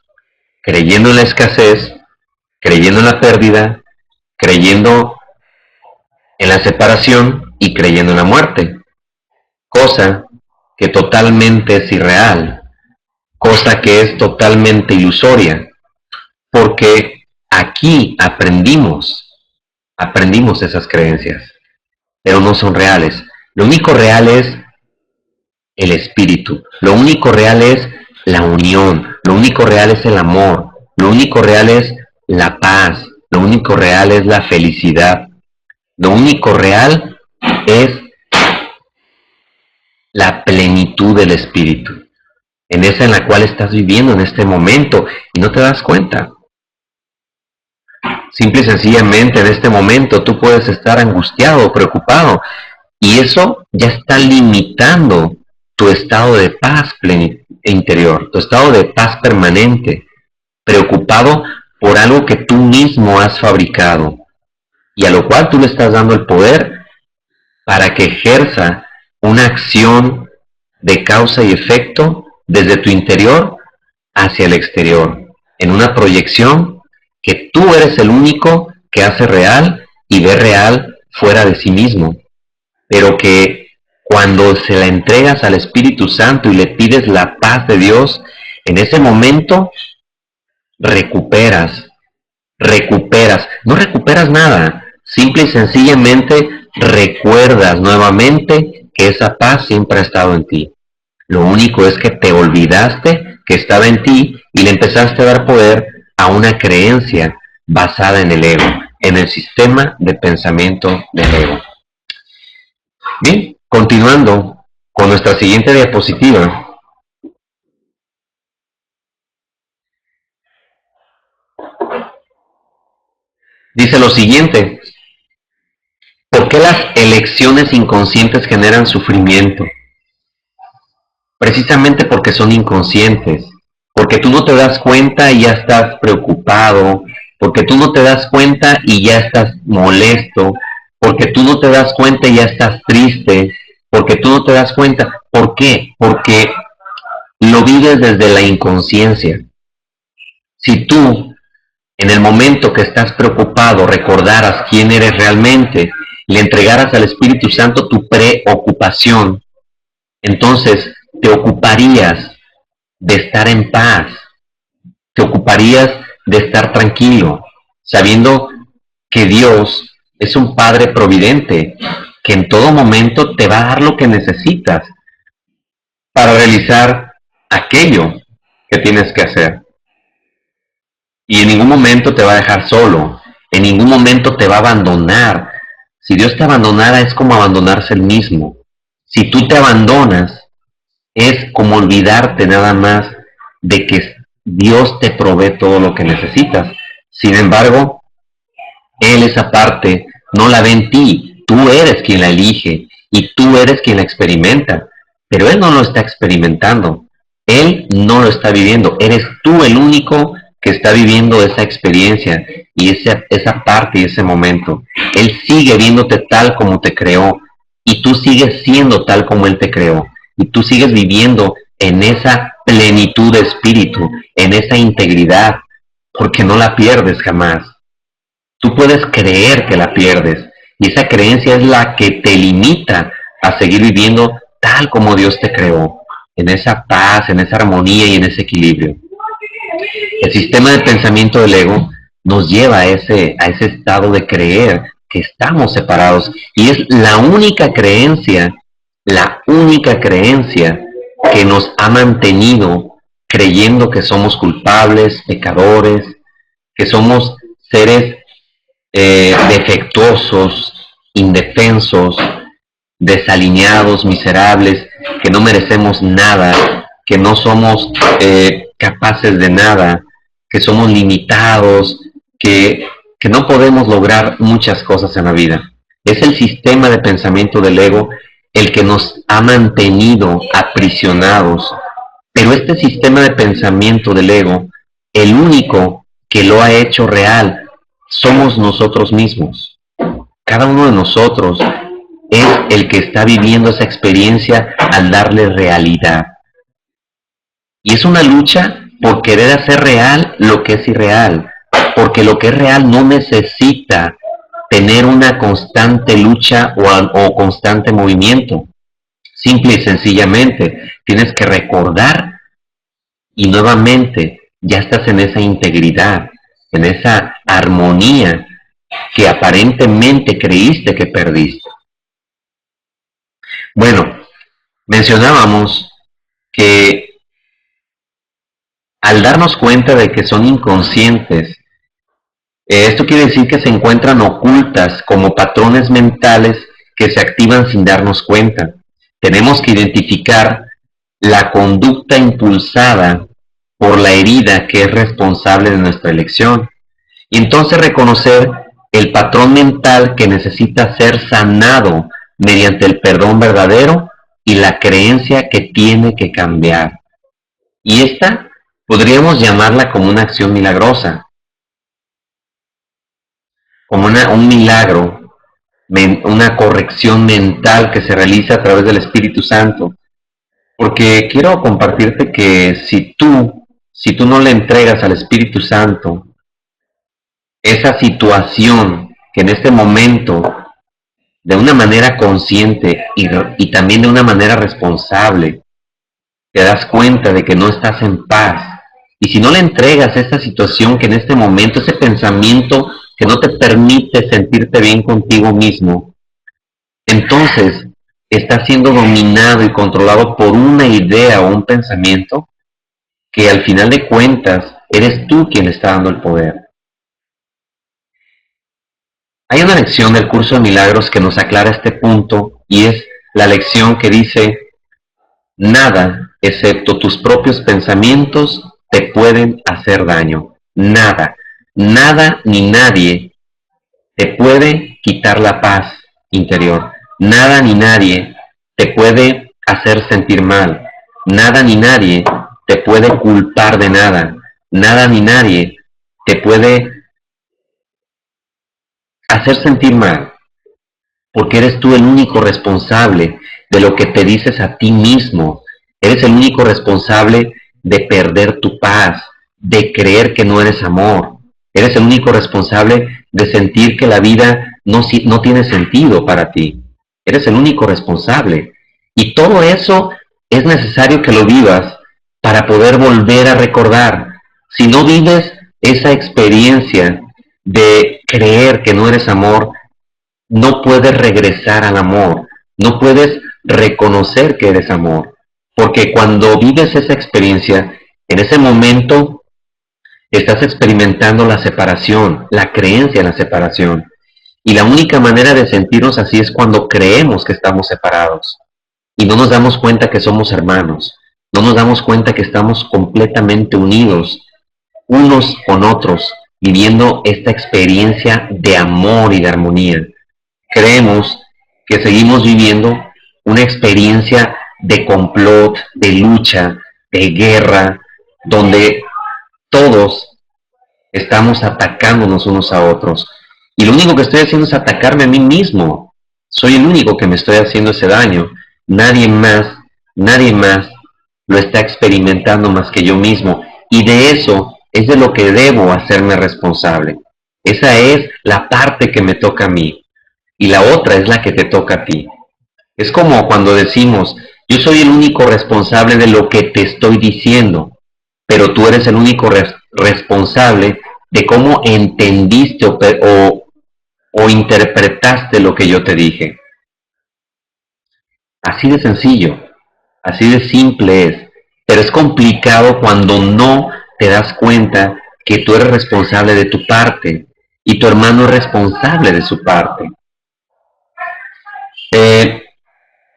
creyendo en la escasez, creyendo en la pérdida, creyendo en la separación y creyendo en la muerte, cosa que totalmente es irreal, cosa que es totalmente ilusoria, porque aquí aprendimos esas creencias, pero no son reales. Lo único real es el espíritu, lo único real es la unión, lo único real es el amor, lo único real es la paz, lo único real es la felicidad, lo único real es la plenitud del espíritu, en esa en la cual estás viviendo en este momento y no te das cuenta. Simple y sencillamente en este momento tú puedes estar angustiado o preocupado y eso ya está limitando tu estado de paz interior, tu estado de paz permanente, preocupado por algo que tú mismo has fabricado y a lo cual tú le estás dando el poder para que ejerza una acción de causa y efecto desde tu interior hacia el exterior, en una proyección que tú eres el único que hace real y ve real fuera de sí mismo, pero que cuando se la entregas al Espíritu Santo y le pides la paz de Dios, en ese momento recuperas, no recuperas nada, simple y sencillamente recuerdas nuevamente que esa paz siempre ha estado en ti. Lo único es que te olvidaste que estaba en ti y le empezaste a dar poder a una creencia basada en el ego, en el sistema de pensamiento del ego. Bien, continuando con nuestra siguiente diapositiva. Dice lo siguiente: ¿por qué las elecciones inconscientes generan sufrimiento? Precisamente porque son inconscientes, porque tú no te das cuenta y ya estás preocupado, porque tú no te das cuenta y ya estás molesto, porque tú no te das cuenta y ya estás triste, porque tú no te das cuenta. ¿Por qué? Porque lo vives desde la inconsciencia. Si tú, en el momento que estás preocupado, recordaras quién eres realmente, le entregaras al Espíritu Santo tu preocupación, entonces te ocuparías de estar en paz, te ocuparías de estar tranquilo, sabiendo que Dios es un Padre providente, que en todo momento te va a dar lo que necesitas para realizar aquello que tienes que hacer. Y en ningún momento te va a dejar solo, en ningún momento te va a abandonar. Si Dios te abandonara es como abandonarse él mismo. Si tú te abandonas, es como olvidarte nada más de que Dios te provee todo lo que necesitas. Sin embargo, Él esa parte no la ve en ti. Tú eres quien la elige y tú eres quien la experimenta. Pero Él no lo está experimentando. Él no lo está viviendo. Eres tú el único que está viviendo esa experiencia y esa parte y ese momento. Él sigue viéndote tal como te creó y tú sigues siendo tal como Él te creó. Y tú sigues viviendo en esa plenitud de espíritu, en esa integridad, porque no la pierdes jamás. Tú puedes creer que la pierdes, y esa creencia es la que te limita a seguir viviendo tal como Dios te creó, en esa paz, en esa armonía y en ese equilibrio. El sistema de pensamiento del ego nos lleva a ese estado de creer que estamos separados, y es la única creencia que nos ha mantenido creyendo que somos culpables, pecadores, que somos seres defectuosos, indefensos, desalineados, miserables, que no merecemos nada, que no somos capaces de nada, que somos limitados, que no podemos lograr muchas cosas en la vida. Es el sistema de pensamiento del ego el que nos ha mantenido aprisionados. Pero este sistema de pensamiento del ego, el único que lo ha hecho real, somos nosotros mismos. Cada uno de nosotros es el que está viviendo esa experiencia al darle realidad. Y es una lucha por querer hacer real lo que es irreal, porque lo que es real no necesita tener una constante lucha o constante movimiento. Simple y sencillamente tienes que recordar y nuevamente ya estás en esa integridad, en esa armonía que aparentemente creíste que perdiste. Bueno, mencionábamos que al darnos cuenta de que son inconscientes, esto quiere decir que se encuentran ocultas como patrones mentales que se activan sin darnos cuenta. Tenemos que identificar la conducta impulsada por la herida que es responsable de nuestra elección. Y entonces reconocer el patrón mental que necesita ser sanado mediante el perdón verdadero y la creencia que tiene que cambiar. Y esta podríamos llamarla como una acción milagrosa, como un milagro, una corrección mental que se realiza a través del Espíritu Santo. Porque quiero compartirte que si tú no le entregas al Espíritu Santo esa situación que en este momento, de una manera consciente y también de una manera responsable, te das cuenta de que no estás en paz. Y si no le entregas esa situación que en este momento, ese pensamiento que no te permite sentirte bien contigo mismo, entonces estás siendo dominado y controlado por una idea o un pensamiento que al final de cuentas eres tú quien le está dando el poder. Hay una lección del curso de milagros que nos aclara este punto y es la lección que dice: nada, excepto tus propios pensamientos, te pueden hacer daño. Nada, nada ni nadie te puede quitar la paz interior. Nada ni nadie te puede hacer sentir mal. Nada ni nadie te puede culpar de nada. Nada ni nadie te puede hacer sentir mal, porque eres tú el único responsable de lo que te dices a ti mismo. Eres el único responsable de perder tu paz, de creer que no eres amor. Eres el único responsable de sentir que la vida no tiene sentido para ti. Eres el único responsable. Y todo eso es necesario que lo vivas para poder volver a recordar. Si no vives esa experiencia de creer que no eres amor, no puedes regresar al amor, no puedes reconocer que eres amor, porque cuando vives esa experiencia, en ese momento estás experimentando la separación, la creencia en la separación. Y la única manera de sentirnos así es cuando creemos que estamos separados y no nos damos cuenta que somos hermanos, no nos damos cuenta que estamos completamente unidos unos con otros, viviendo esta experiencia de amor y de armonía. Creemos que seguimos viviendo una experiencia de complot, de lucha, de guerra, donde todos estamos atacándonos unos a otros. Y lo único que estoy haciendo es atacarme a mí mismo. Soy el único que me estoy haciendo ese daño. Nadie más lo está experimentando más que yo mismo. Y de eso es de lo que debo hacerme responsable. Esa es la parte que me toca a mí. Y la otra es la que te toca a ti. Es como cuando decimos: yo soy el único responsable de lo que te estoy diciendo, pero tú eres el único responsable de cómo entendiste o interpretaste lo que yo te dije. Así de sencillo, así de simple es, pero es complicado cuando no te das cuenta que tú eres responsable de tu parte y tu hermano es responsable de su parte. Eh,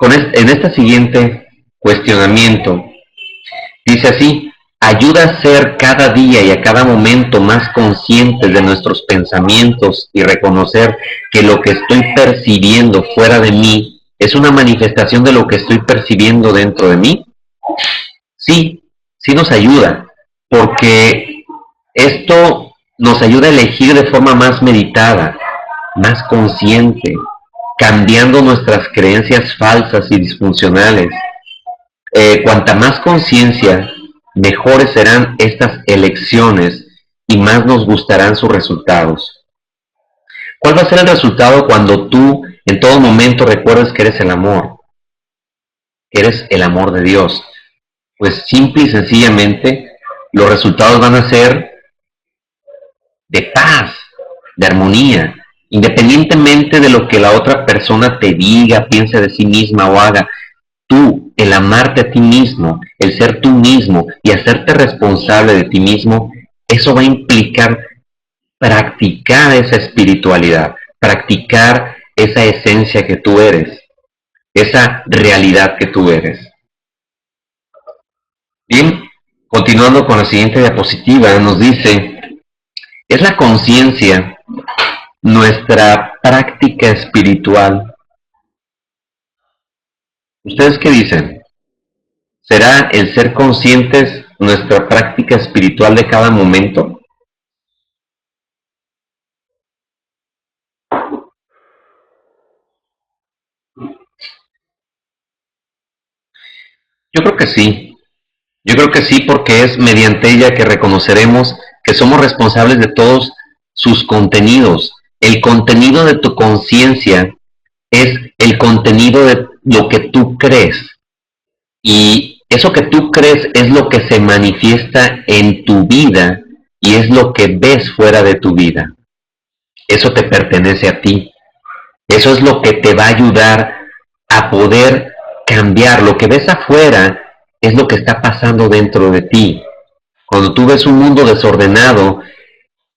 en este siguiente cuestionamiento, dice así: ayuda a ser cada día y a cada momento más conscientes de nuestros pensamientos y reconocer que lo que estoy percibiendo fuera de mí es una manifestación de lo que estoy percibiendo dentro de mí. Sí, sí nos ayuda, porque esto nos ayuda a elegir de forma más meditada, más consciente, cambiando nuestras creencias falsas y disfuncionales. Cuanta más conciencia, mejores serán estas elecciones y más nos gustarán sus resultados. ¿Cuál va a ser el resultado cuando tú en todo momento recuerdes que eres el amor? Que eres el amor de Dios. Pues simple y sencillamente los resultados van a ser de paz, de armonía, independientemente de lo que la otra persona te diga, piense de sí misma o haga. Tú, el amarte a ti mismo, el ser tú mismo y hacerte responsable de ti mismo, eso va a implicar practicar esa espiritualidad, practicar esa esencia que tú eres, esa realidad que tú eres. Bien, continuando con la siguiente diapositiva, nos dice: es la conciencia nuestra práctica espiritual. ¿Ustedes qué dicen? ¿Será el ser conscientes nuestra práctica espiritual de cada momento? Yo creo que sí. Yo creo que sí, porque es mediante ella que reconoceremos que somos responsables de todos sus contenidos. El contenido de tu conciencia es el contenido de lo que tú crees. Y eso que tú crees es lo que se manifiesta en tu vida y es lo que ves fuera de tu vida. Eso te pertenece a ti. Eso es lo que te va a ayudar a poder cambiar. Lo que ves afuera es lo que está pasando dentro de ti. Cuando tú ves un mundo desordenado,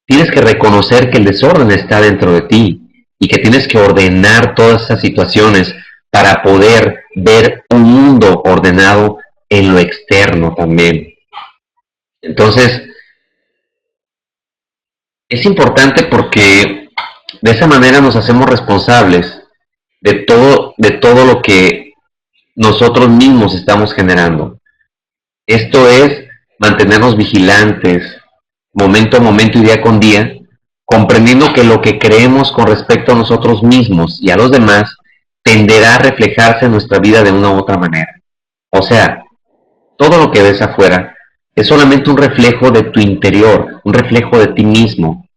tienes que reconocer que el desorden está dentro de ti y que tienes que ordenar todas esas situaciones para poder ver un mundo ordenado en lo externo también. Entonces, es importante porque de esa manera nos hacemos responsables de todo lo que nosotros mismos estamos generando. Esto es mantenernos vigilantes, momento a momento y día con día, comprendiendo que lo que creemos con respecto a nosotros mismos y a los demás tenderá a reflejarse en nuestra vida de una u otra manera. O sea, todo lo que ves afuera es solamente un reflejo de tu interior, un reflejo de ti mismo.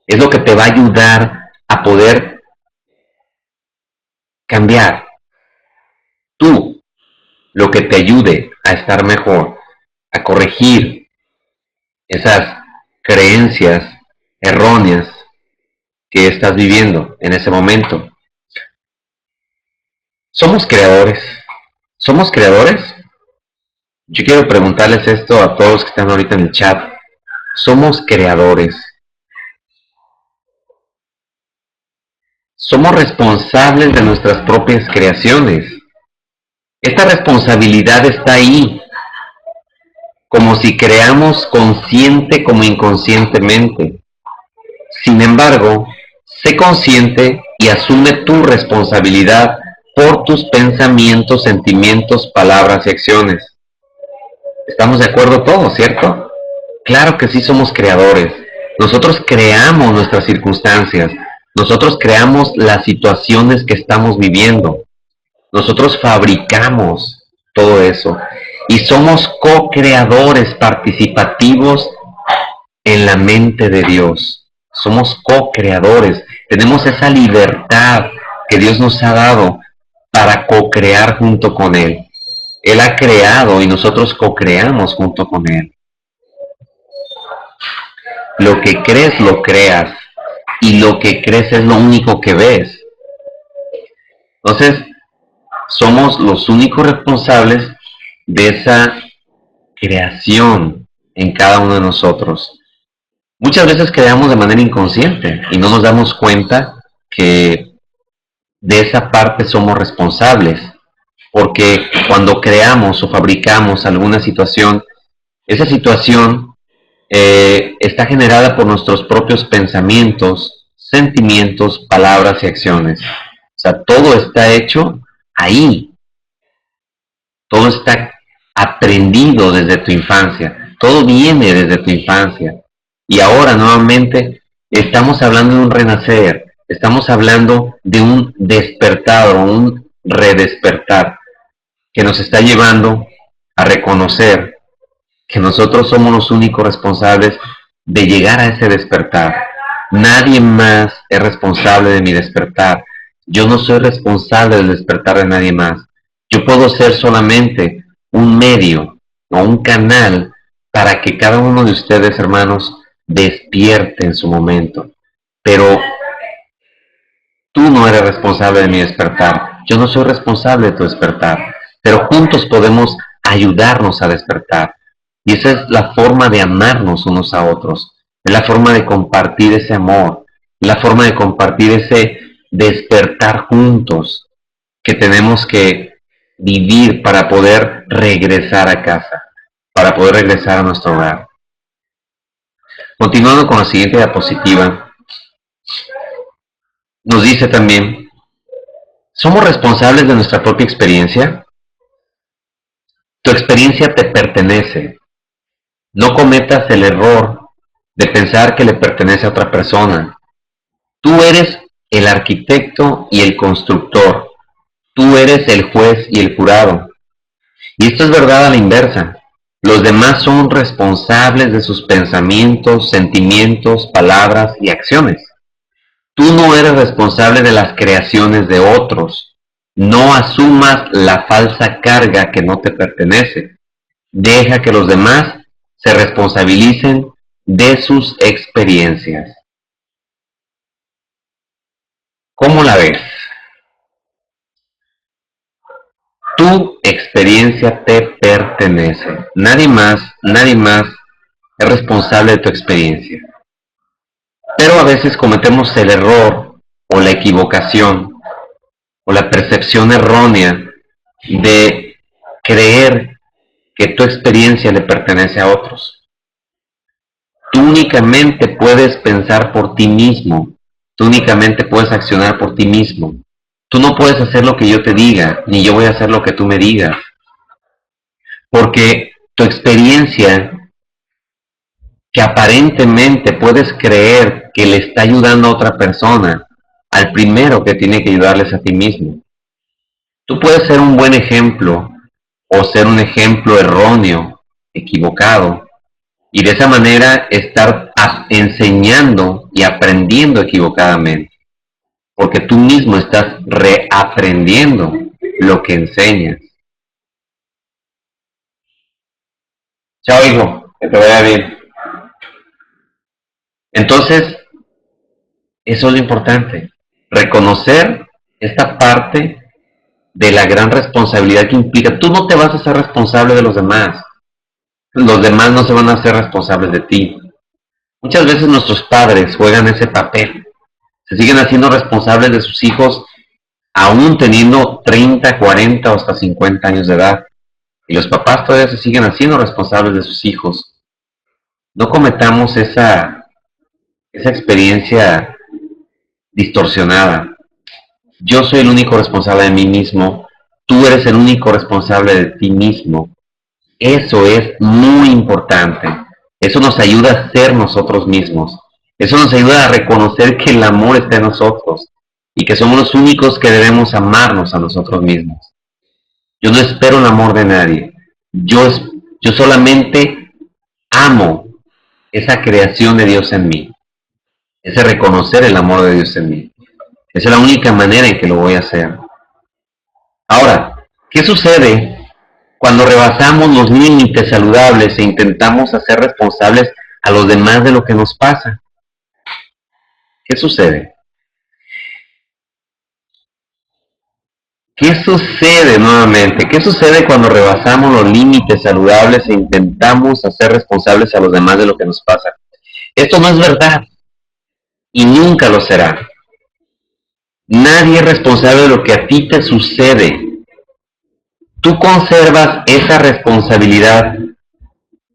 Es lo que te va a ayudar a poder cambiar. Tú, lo que te ayude a estar mejor, a corregir esas creencias erróneas que estás viviendo en ese momento. ¿Somos creadores? ¿Somos creadores? Yo quiero preguntarles esto a todos que están ahorita en el chat. ¿Somos creadores? ¿Somos responsables de nuestras propias creaciones? Esta responsabilidad está ahí, como si creamos consciente como inconscientemente. Sin embargo, sé consciente y asume tu responsabilidad por tus pensamientos, sentimientos, palabras y acciones. ¿Estamos de acuerdo todos, cierto? Claro que sí somos creadores. Nosotros creamos nuestras circunstancias. Nosotros creamos las situaciones que estamos viviendo. Nosotros fabricamos todo eso. Y somos co-creadores participativos en la mente de Dios. Somos co-creadores. Tenemos esa libertad que Dios nos ha dado para co-crear junto con Él. Él ha creado y nosotros co-creamos junto con Él. Lo que crees, lo creas. Y lo que crees es lo único que ves. Entonces, somos los únicos responsables de esa creación en cada uno de nosotros. Muchas veces creamos de manera inconsciente y no nos damos cuenta que de esa parte somos responsables. Porque cuando creamos o fabricamos alguna situación, esa situación está generada por nuestros propios pensamientos, sentimientos, palabras y acciones. O sea, todo está hecho ahí. Todo está aprendido desde tu infancia. Todo viene desde tu infancia. Y ahora nuevamente estamos hablando de un renacer. Estamos hablando de un despertar o un redespertar que nos está llevando a reconocer que nosotros somos los únicos responsables de llegar a ese despertar. Nadie más es responsable de mi despertar. Yo no soy responsable del despertar de nadie más. Yo puedo ser solamente un medio o un canal para que cada uno de ustedes, hermanos, despierte en su momento. Pero tú no eres responsable de mi despertar. Yo no soy responsable de tu despertar. Pero juntos podemos ayudarnos a despertar. Y esa es la forma de amarnos unos a otros. Es la forma de compartir ese amor. Es la forma de compartir ese despertar juntos que tenemos que vivir para poder regresar a casa, para poder regresar a nuestro hogar. Continuando con la siguiente diapositiva, nos dice también, ¿somos responsables de nuestra propia experiencia? Tu experiencia te pertenece. No cometas el error de pensar que le pertenece a otra persona. Tú eres el arquitecto y el constructor. Tú eres el juez y el jurado. Y esto es verdad a la inversa. Los demás son responsables de sus pensamientos, sentimientos, palabras y acciones. Tú no eres responsable de las creaciones de otros. No asumas la falsa carga que no te pertenece. Deja que los demás se responsabilicen de sus experiencias. ¿Cómo la ves? Tu experiencia te pertenece. Nadie más es responsable de tu experiencia. Pero a veces cometemos el error o la equivocación o la percepción errónea de creer que tu experiencia le pertenece a otros. Tú únicamente puedes pensar por ti mismo, tú únicamente puedes accionar por ti mismo. Tú no puedes hacer lo que yo te diga, ni yo voy a hacer lo que tú me digas. Porque tu experiencia, que aparentemente puedes creer que le está ayudando a otra persona, al primero que tiene que ayudarles a ti mismo. Tú puedes ser un buen ejemplo o ser un ejemplo erróneo, equivocado, y de esa manera estar enseñando y aprendiendo equivocadamente, porque tú mismo estás reaprendiendo lo que enseñas. Chao, hijo, que te vaya bien. Entonces, eso es lo importante, reconocer esta parte de la gran responsabilidad que implica. Tú no te vas a ser responsable de los demás no se van a hacer responsables de ti. Muchas veces nuestros padres juegan ese papel, se siguen haciendo responsables de sus hijos aún teniendo 30, 40 o hasta 50 años de edad. Y los papás todavía se siguen haciendo responsables de sus hijos. No cometamos esa experiencia distorsionada. Yo soy el único responsable de mí mismo, tú eres el único responsable de ti mismo. Eso es muy importante. Eso nos ayuda a ser nosotros mismos. Eso nos ayuda a reconocer que el amor está en nosotros y que somos los únicos que debemos amarnos a nosotros mismos. Yo no espero el amor de nadie. Yo solamente amo esa creación de Dios en mí. Ese reconocer el amor de Dios en mí. Esa es la única manera en que lo voy a hacer. Ahora, ¿qué sucede cuando rebasamos los límites saludables e intentamos hacer responsables a los demás de lo que nos pasa? ¿Qué sucede? ¿Qué sucede nuevamente? ¿Qué sucede cuando rebasamos los límites saludables e intentamos hacer responsables a los demás de lo que nos pasa? Esto no es verdad y nunca lo será. Nadie es responsable de lo que a ti te sucede. Tú conservas esa responsabilidad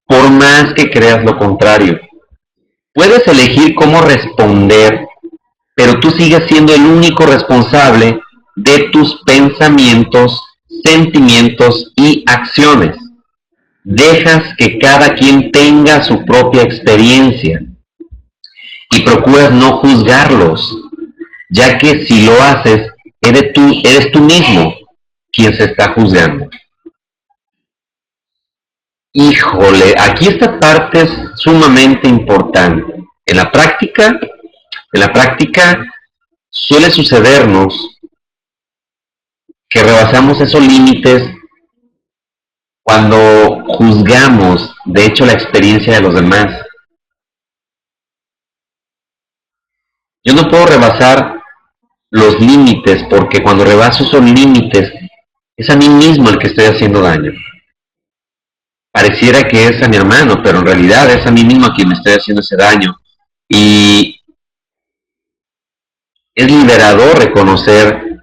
por más que creas lo contrario. Puedes elegir cómo responder, pero tú sigues siendo el único responsable de tus pensamientos, sentimientos y acciones. Dejas que cada quien tenga su propia experiencia y procuras no juzgarlos, ya que si lo haces, eres tú mismo quien se está juzgando. Híjole, aquí esta parte es sumamente importante. En la práctica suele sucedernos que rebasamos esos límites cuando juzgamos, de hecho, la experiencia de los demás. Yo no puedo rebasar los límites porque cuando rebaso esos límites es a mí mismo el que estoy haciendo daño. Pareciera que es a mi hermano, pero en realidad es a mí mismo a quien me estoy haciendo ese daño. Y es liberador reconocer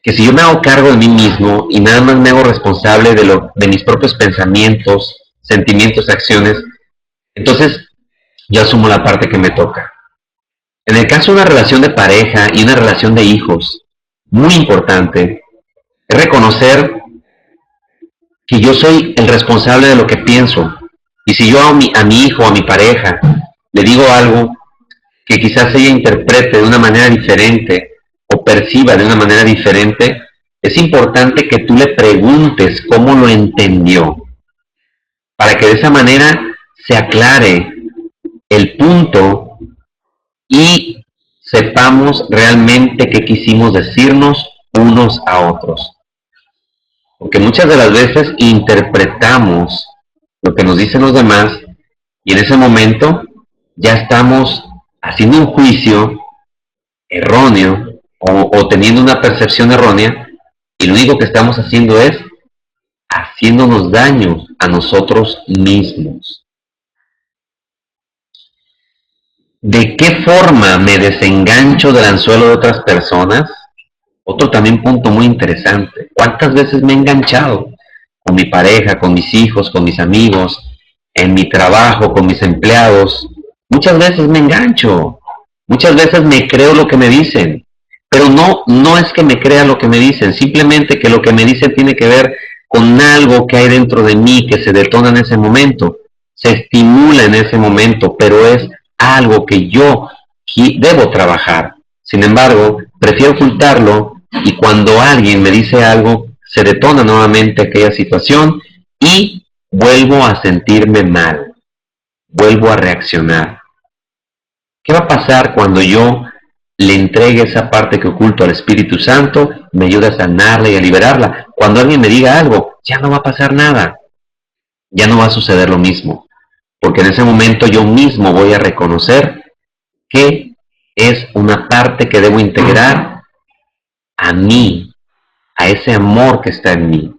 que si yo me hago cargo de mí mismo y nada más me hago responsable de mis propios pensamientos, sentimientos, acciones, entonces yo asumo la parte que me toca. En el caso de una relación de pareja y una relación de hijos, muy importante es reconocer que yo soy el responsable de lo que pienso. Y si yo a mi hijo, a mi pareja, le digo algo que quizás ella interprete de una manera diferente o perciba de una manera diferente, es importante que tú le preguntes cómo lo entendió, para que de esa manera se aclare el punto y sepamos realmente qué quisimos decirnos unos a otros. Porque muchas de las veces interpretamos lo que nos dicen los demás y en ese momento ya estamos haciendo un juicio erróneo o teniendo una percepción errónea y lo único que estamos haciendo es haciéndonos daño a nosotros mismos. ¿De qué forma me desengancho del anzuelo de otras personas? Otro también punto muy interesante. ¿Cuántas veces me he enganchado con mi pareja, con mis hijos, con mis amigos, en mi trabajo, con mis empleados? Muchas veces me engancho. Muchas veces me creo lo que me dicen. Pero no es que me crea lo que me dicen, simplemente que lo que me dicen tiene que ver con algo que hay dentro de mí que se detona en ese momento, se estimula en ese momento, pero es algo que yo debo trabajar. Sin embargo, prefiero ocultarlo y cuando alguien me dice algo, se detona nuevamente aquella situación y vuelvo a sentirme mal, vuelvo a reaccionar. ¿Qué va a pasar cuando yo le entregue esa parte que oculto al Espíritu Santo, me ayuda a sanarla y a liberarla? Cuando alguien me diga algo, ya no va a pasar nada, ya no va a suceder lo mismo, porque en ese momento yo mismo voy a reconocer que es una parte que debo integrar a mí, a ese amor que está en mí.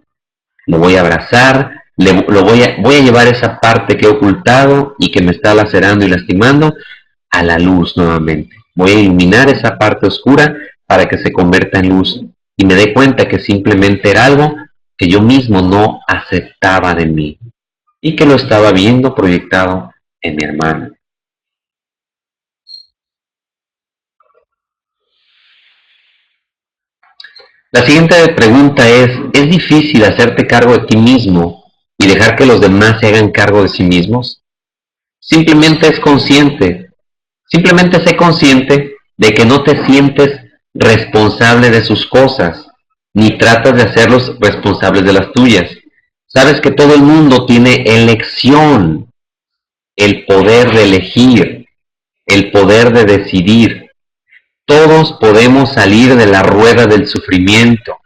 Lo voy a abrazar, voy a llevar esa parte que he ocultado y que me está lacerando y lastimando a la luz nuevamente. Voy a iluminar esa parte oscura para que se convierta en luz y me dé cuenta que simplemente era algo que yo mismo no aceptaba de mí y que lo estaba viendo proyectado en mi hermano. La siguiente pregunta ¿es difícil hacerte cargo de ti mismo y dejar que los demás se hagan cargo de sí mismos? Simplemente es consciente, simplemente sé consciente de que no te sientes responsable de sus cosas, ni tratas de hacerlos responsables de las tuyas. Sabes que todo el mundo tiene elección, el poder de elegir, el poder de decidir. Todos podemos salir de la rueda del sufrimiento.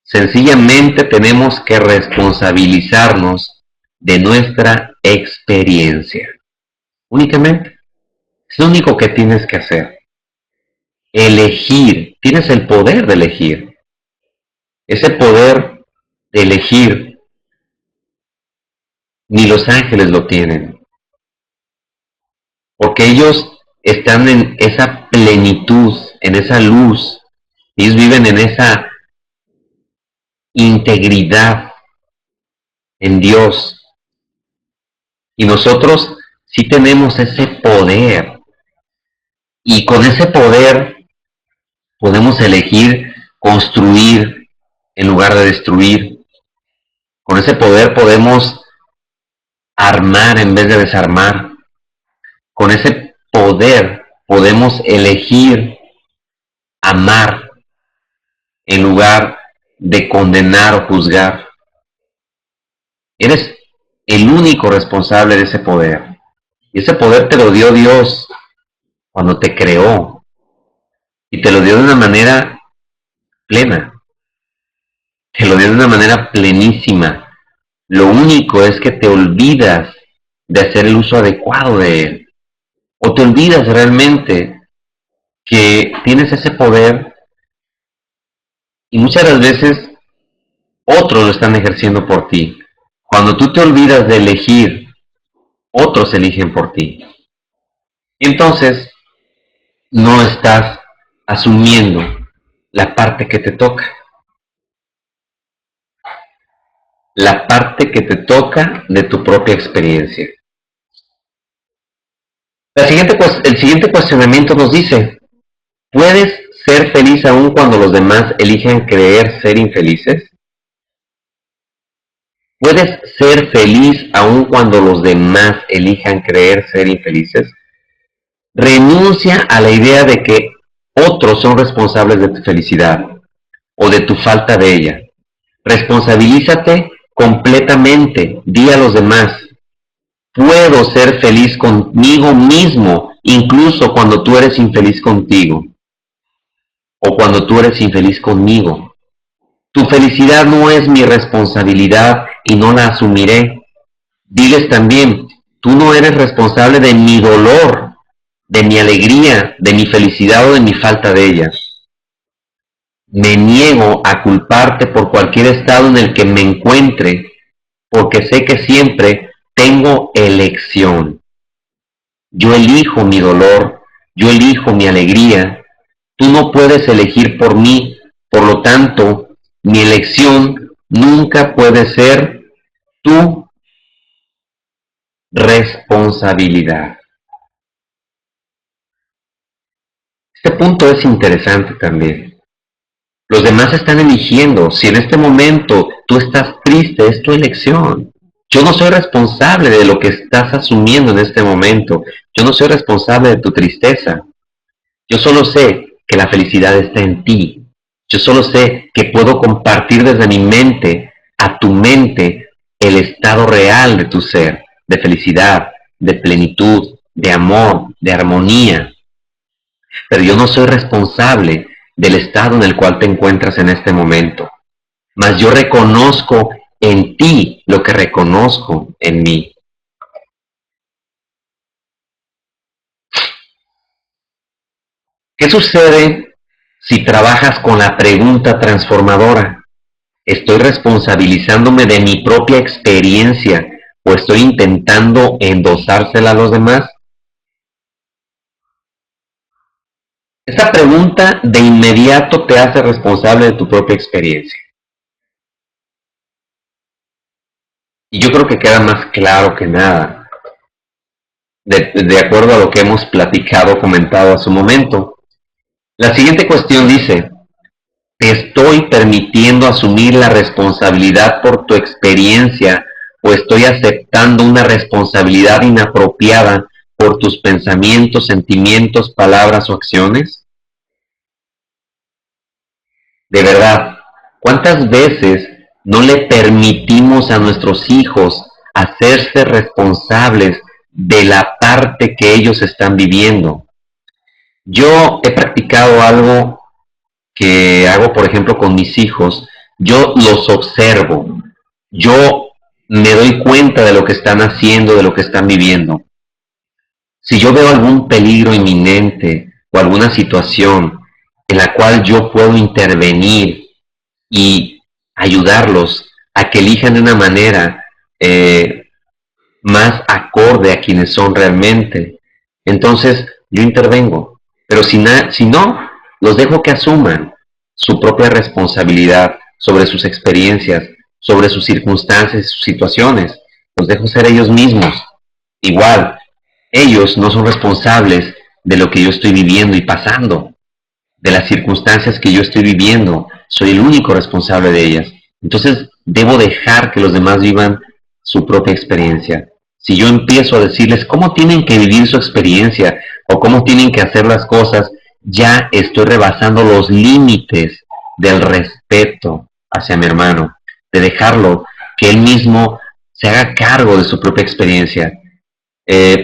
Sencillamente tenemos que responsabilizarnos de nuestra experiencia. Únicamente. Es lo único que tienes que hacer. Elegir. Tienes el poder de elegir. Ese poder de elegir, ni los ángeles lo tienen. Porque ellos están en esa plenitud, en esa luz. Ellos viven en esa integridad en Dios. Y nosotros sí tenemos ese poder. Y con ese poder podemos elegir construir en lugar de destruir. Con ese poder podemos armar en vez de desarmar. Con ese poder podemos elegir amar en lugar de condenar o juzgar. Eres el único responsable de ese poder. Y ese poder te lo dio Dios cuando te creó. Y te lo dio de una manera plena. Te lo dio de una manera plenísima. Lo único es que te olvidas de hacer el uso adecuado de él. O te olvidas realmente que tienes ese poder y muchas de las veces otros lo están ejerciendo por ti. Cuando tú te olvidas de elegir, otros eligen por ti. Y entonces no estás asumiendo la parte que te toca. La parte que te toca de tu propia experiencia. El siguiente cuestionamiento nos dice, ¿puedes ser feliz aún cuando los demás eligen creer ser infelices? ¿Puedes ser feliz aun cuando los demás elijan creer ser infelices? Renuncia a la idea de que otros son responsables de tu felicidad o de tu falta de ella. Responsabilízate completamente. Di a los demás, puedo ser feliz conmigo mismo, incluso cuando tú eres infeliz contigo o cuando tú eres infeliz conmigo. Tu felicidad no es mi responsabilidad y no la asumiré. Diles también, tú no eres responsable de mi dolor, de mi alegría, de mi felicidad o de mi falta de ella. Me niego a culparte por cualquier estado en el que me encuentre, porque sé que siempre tengo elección. Yo elijo mi dolor, yo elijo mi alegría. Tú no puedes elegir por mí, por lo tanto, mi elección nunca puede ser tu responsabilidad. Este punto es interesante también. Los demás están eligiendo. Si en este momento tú estás triste, es tu elección. Yo no soy responsable de lo que estás asumiendo en este momento. Yo no soy responsable de tu tristeza. Yo solo sé que la felicidad está en ti. Yo solo sé que puedo compartir desde mi mente a tu mente el estado real de tu ser, de felicidad, de plenitud, de amor, de armonía. Pero yo no soy responsable del estado en el cual te encuentras en este momento. Mas yo reconozco en ti lo que reconozco en mí. ¿Qué sucede si trabajas con la pregunta transformadora? ¿Estoy responsabilizándome de mi propia experiencia o estoy intentando endosársela a los demás? Esta pregunta de inmediato te hace responsable de tu propia experiencia. Y yo creo que queda más claro que nada, de acuerdo a lo que hemos platicado, comentado a su momento. La siguiente cuestión dice, ¿te estoy permitiendo asumir la responsabilidad por tu experiencia o estoy aceptando una responsabilidad inapropiada por tus pensamientos, sentimientos, palabras o acciones? De verdad, ¿cuántas veces no le permitimos a nuestros hijos hacerse responsables de la parte que ellos están viviendo? Yo he practicado algo que hago, por ejemplo, con mis hijos. Yo los observo, yo me doy cuenta de lo que están haciendo, de lo que están viviendo. Si yo veo algún peligro inminente o alguna situación en la cual yo puedo intervenir y ayudarlos a que elijan de una manera más acorde a quienes son realmente, entonces yo intervengo. Pero si no, los dejo que asuman su propia responsabilidad sobre sus experiencias, sobre sus circunstancias, sus situaciones. Los dejo ser ellos mismos. Igual, ellos no son responsables de lo que yo estoy viviendo y pasando, de las circunstancias que yo estoy viviendo. Soy el único responsable de ellas. Entonces, debo dejar que los demás vivan su propia experiencia. Si yo empiezo a decirles cómo tienen que vivir su experiencia o cómo tienen que hacer las cosas, ya estoy rebasando los límites del respeto hacia mi hermano, de dejarlo que él mismo se haga cargo de su propia experiencia,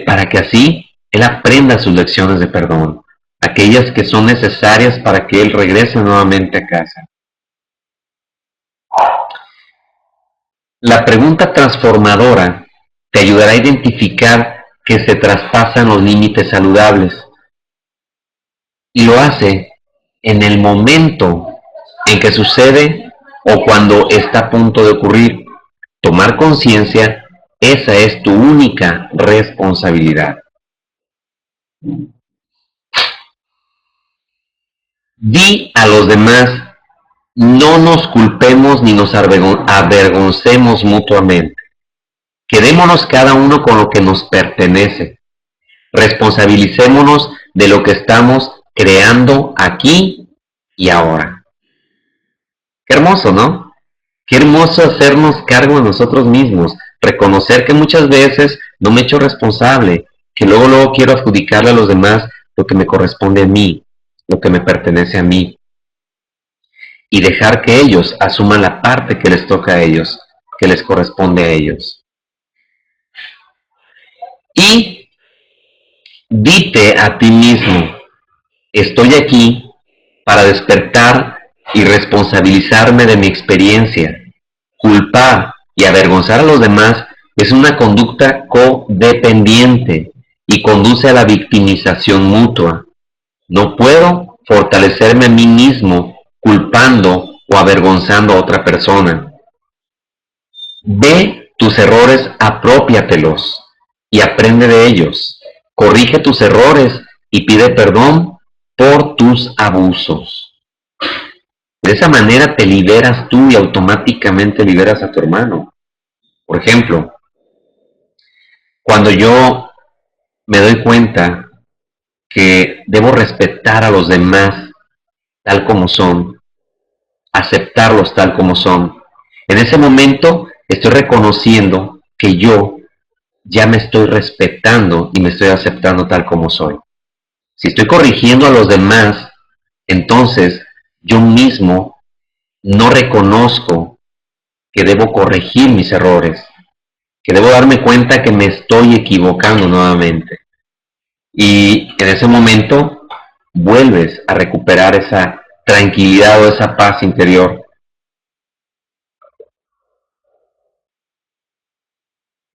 para que así él aprenda sus lecciones de perdón, aquellas que son necesarias para que él regrese nuevamente a casa. La pregunta transformadora te ayudará a identificar que se traspasan los límites saludables y lo hace en el momento en que sucede o cuando está a punto de ocurrir. Tomar conciencia, esa es tu única responsabilidad. Di a los demás, no nos culpemos ni nos avergoncemos mutuamente. Quedémonos cada uno con lo que nos pertenece. Responsabilicémonos de lo que estamos creando aquí y ahora. Qué hermoso, ¿no? Qué hermoso hacernos cargo de nosotros mismos, reconocer que muchas veces no me he hecho responsable, que luego quiero adjudicarle a los demás lo que me corresponde a mí, lo que me pertenece a mí, y dejar que ellos asuman la parte que les toca a ellos, que les corresponde a ellos. Y dite a ti mismo, estoy aquí para despertar y responsabilizarme de mi experiencia. Culpar y avergonzar a los demás es una conducta codependiente y conduce a la victimización mutua. No puedo fortalecerme a mí mismo culpando o avergonzando a otra persona. Ve tus errores, apropiatelos y aprende de ellos. Corrige tus errores y pide perdón por tus abusos. De esa manera te liberas tú y automáticamente liberas a tu hermano. Por ejemplo, cuando yo me doy cuenta que debo respetar a los demás tal como son, aceptarlos tal como son, en ese momento estoy reconociendo que yo ya me estoy respetando y me estoy aceptando tal como soy. Si estoy corrigiendo a los demás, entonces yo mismo no reconozco que debo corregir mis errores, que debo darme cuenta que me estoy equivocando nuevamente. Y en ese momento vuelves a recuperar esa tranquilidad o esa paz interior.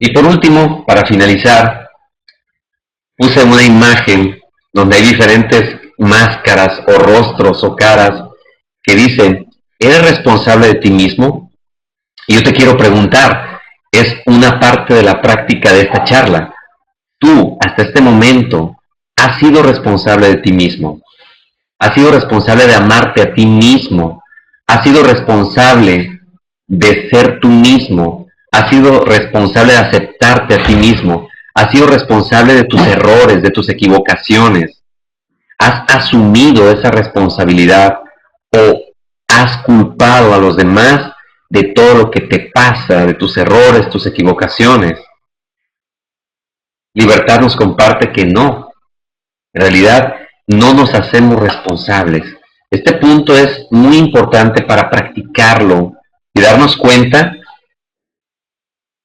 Y por último, para finalizar, puse una imagen donde hay diferentes máscaras o rostros o caras que dicen, ¿eres responsable de ti mismo? Y yo te quiero preguntar, es una parte de la práctica de esta charla. Tú, hasta este momento, has sido responsable de ti mismo. Has sido responsable de amarte a ti mismo. Has sido responsable de ser tú mismo. Has sido responsable de aceptarte a ti mismo. Has sido responsable de tus errores, de tus equivocaciones. Has asumido esa responsabilidad o has culpado a los demás de todo lo que te pasa, de tus errores, tus equivocaciones. Libertad nos comparte que no. En realidad, no nos hacemos responsables. Este punto es muy importante para practicarlo y darnos cuenta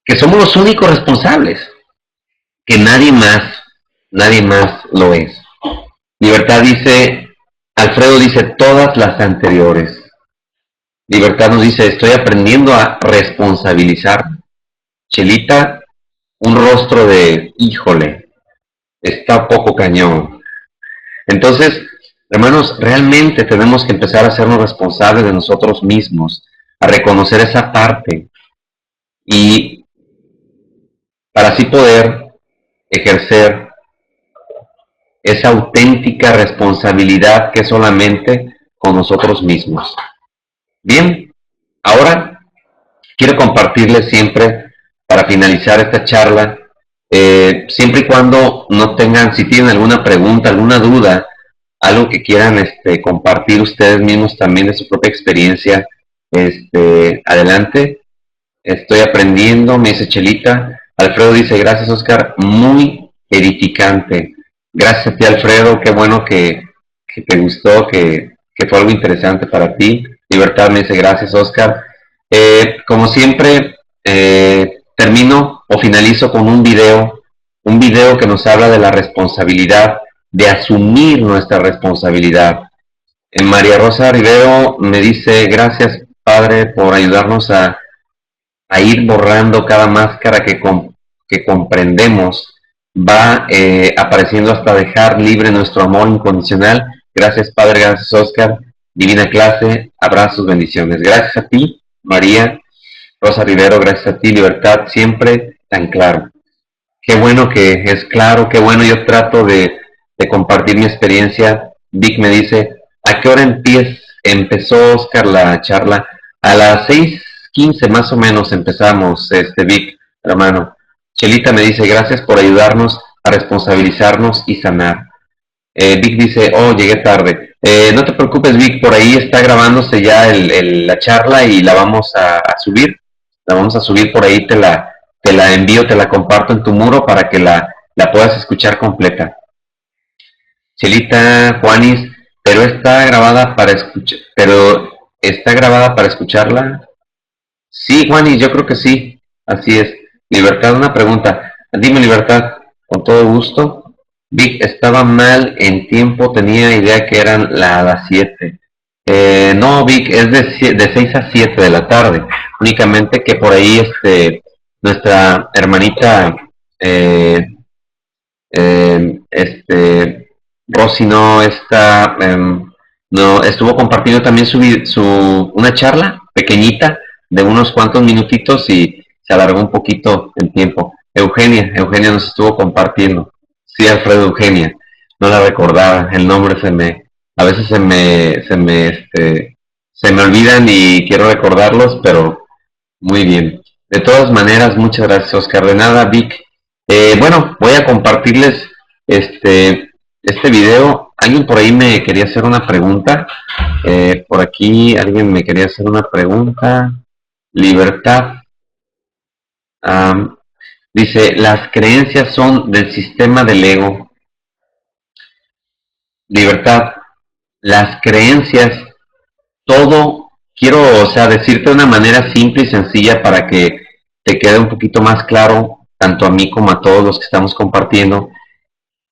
que somos los únicos responsables, que nadie más lo es. Libertad dice, Alfredo dice todas las anteriores. Libertad nos dice, estoy aprendiendo a responsabilizar. Chelita, un rostro de, híjole, está poco cañón. Entonces, hermanos, realmente tenemos que empezar a hacernos responsables de nosotros mismos, a reconocer esa parte y para así poder ejercer esa auténtica responsabilidad que es solamente con nosotros mismos. Bien, ahora quiero compartirles siempre, para finalizar esta charla, siempre y cuando no tengan, si tienen alguna pregunta, alguna duda, algo que quieran compartir ustedes mismos también de su propia experiencia, adelante. Estoy aprendiendo, me dice Chelita. Alfredo dice, gracias Oscar, muy edificante. Gracias a ti Alfredo, qué bueno que te gustó, que fue algo interesante para ti. Libertad me dice, gracias Oscar. Como siempre, termino o finalizo con un video que nos habla de la responsabilidad, de asumir nuestra responsabilidad. María Rosa Rivero me dice, gracias Padre por ayudarnos a ir borrando cada máscara que comprendemos, va apareciendo hasta dejar libre nuestro amor incondicional. Gracias Padre, gracias Oscar, divina clase, abrazos, bendiciones. Gracias a ti, María Rosa Rivero, gracias a ti, Libertad, siempre tan claro. Qué bueno que es claro, qué bueno, yo trato de compartir mi experiencia. Vic me dice, ¿a qué hora empezó Oscar la charla? A las 6:15 más o menos empezamos, Vic, hermano. Chelita me dice, gracias por ayudarnos a responsabilizarnos y sanar. Vic dice, oh, llegué tarde. No te preocupes, Vic, por ahí está grabándose ya la charla y la vamos a subir. La vamos a subir por ahí, te la envío, te la comparto en tu muro para que la puedas escuchar completa. Chelita, Juanis, pero está grabada para escucharla. Sí, Juanis, yo creo que sí. Así es. Libertad, una pregunta. Dime, Libertad, con todo gusto. Vic, estaba mal en tiempo, tenía idea que eran las 7. No, Vic, es de 6 a 7 de la tarde. Únicamente que por ahí nuestra hermanita eh, Rosy no estuvo compartiendo también una charla pequeñita de unos cuantos minutitos y se alargó un poquito el tiempo. Eugenia nos estuvo compartiendo. Sí, Alfredo, Eugenia, no la recordaba, el nombre a veces se me olvidan y quiero recordarlos, pero muy bien. De todas maneras, muchas gracias, Oscar. De nada, Vic. Bueno, voy a compartirles este video. Alguien por ahí me quería hacer una pregunta. Por aquí alguien me quería hacer una pregunta. Libertad. Am, Dice, las creencias son del sistema del ego. Libertad. Las creencias, todo, quiero, o sea, decirte de una manera simple y sencilla para que te quede un poquito más claro, tanto a mí como a todos los que estamos compartiendo.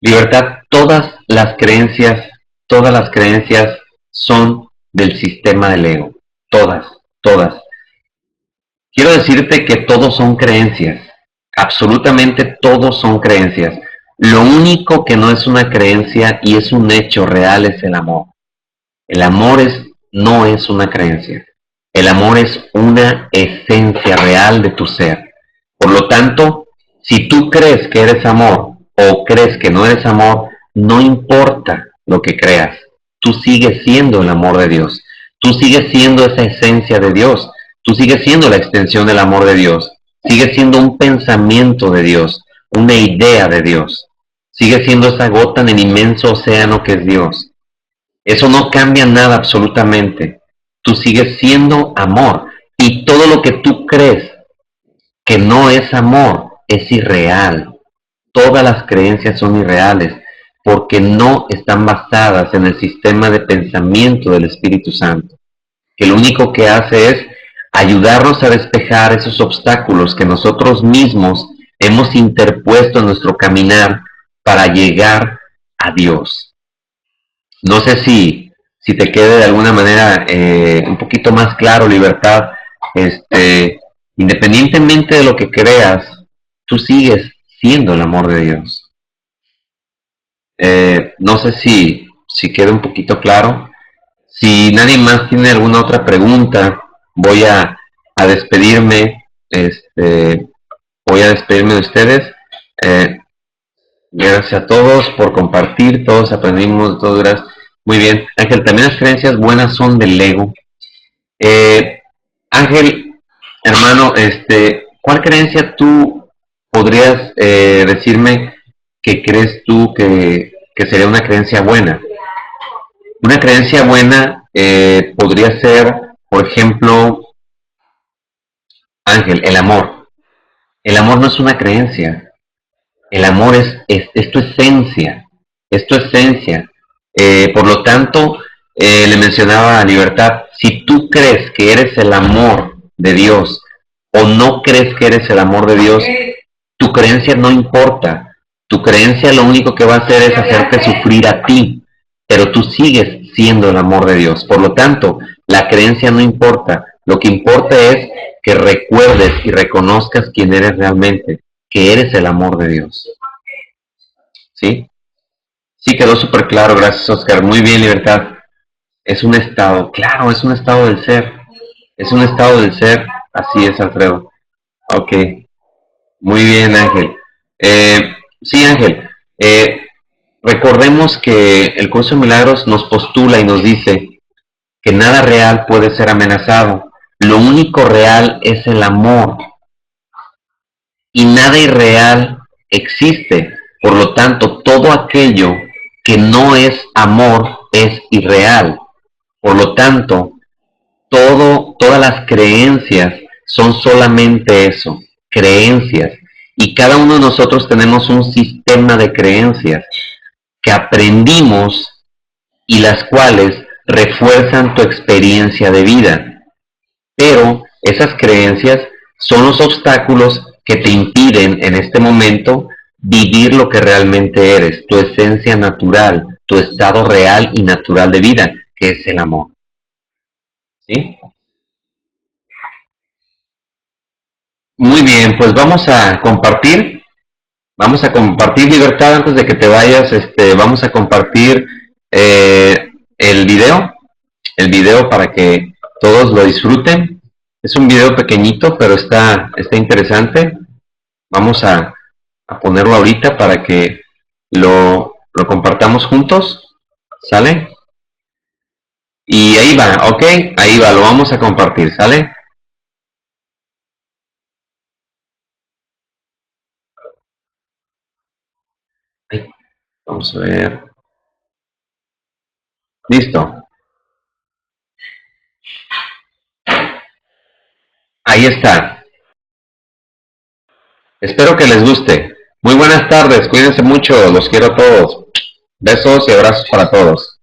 Libertad, todas las creencias son del sistema del ego. Todas, todas. Quiero decirte que todos son creencias. Absolutamente todos son creencias. Lo único que no es una creencia y es un hecho real es el amor. El amor no es una creencia. El amor es una esencia real de tu ser. Por lo tanto, si tú crees que eres amor o crees que no eres amor, no importa lo que creas. Tú sigues siendo el amor de Dios. Tú sigues siendo esa esencia de Dios. Tú sigues siendo la extensión del amor de Dios. Sigues siendo un pensamiento de Dios, una idea de Dios. Sigues siendo esa gota en el inmenso océano que es Dios. Eso no cambia nada absolutamente. Tú sigues siendo amor. Y todo lo que tú crees que no es amor es irreal. Todas las creencias son irreales porque no están basadas en el sistema de pensamiento del Espíritu Santo, que lo único que hace es ayudarnos a despejar esos obstáculos que nosotros mismos hemos interpuesto en nuestro caminar para llegar a Dios. No sé si te quede de alguna manera un poquito más claro, Libertad. Independientemente de lo que creas, tú sigues siendo el amor de Dios. No sé si queda un poquito claro. Si nadie más tiene alguna otra pregunta, voy a despedirme. Voy a despedirme de ustedes. Eh, Gracias a todos por compartir, todos aprendimos, todos gracias. Muy bien, Ángel, también las creencias buenas son del ego. Ángel, hermano, ¿cuál creencia tú podrías decirme que crees tú que sería una creencia buena? Una creencia buena podría ser, por ejemplo, Ángel, el amor. El amor no es una creencia. El amor es tu esencia, es tu esencia. Por lo tanto, le mencionaba a Libertad, si tú crees que eres el amor de Dios o no crees que eres el amor de Dios, tu creencia no importa. Tu creencia lo único que va a hacer es hacerte sufrir a ti, pero tú sigues siendo el amor de Dios. Por lo tanto, la creencia no importa. Lo que importa es que recuerdes y reconozcas quién eres realmente, que eres el amor de Dios. ¿Sí? Sí, quedó súper claro, gracias Oscar. Muy bien, Libertad. Es un estado, claro, es un estado del ser. Es un estado del ser, así es, Alfredo. Ok, muy bien, Ángel. Sí, Ángel. Recordemos que el curso de milagros nos postula y nos dice que nada real puede ser amenazado. Lo único real es el amor. Y nada irreal existe. Por lo tanto, todo aquello que no es amor es irreal. Por lo tanto, todas las creencias son solamente eso, creencias. Y cada uno de nosotros tenemos un sistema de creencias que aprendimos y las cuales refuerzan tu experiencia de vida. Pero esas creencias son los obstáculos que te impiden en este momento vivir lo que realmente eres, tu esencia natural, tu estado real y natural de vida, que es el amor. ¿Sí? Muy bien, pues vamos a compartir libertad antes de que te vayas, vamos a compartir el video para que todos lo disfruten. Es un video pequeñito, pero está interesante. Vamos a ponerlo ahorita para que lo compartamos juntos. ¿Sale? Y ahí va, ¿ok? Ahí va, lo vamos a compartir, ¿sale? Ay, vamos a ver. Listo. Ahí está. Espero que les guste. Muy buenas tardes, cuídense mucho, los quiero a todos. Besos y abrazos para todos.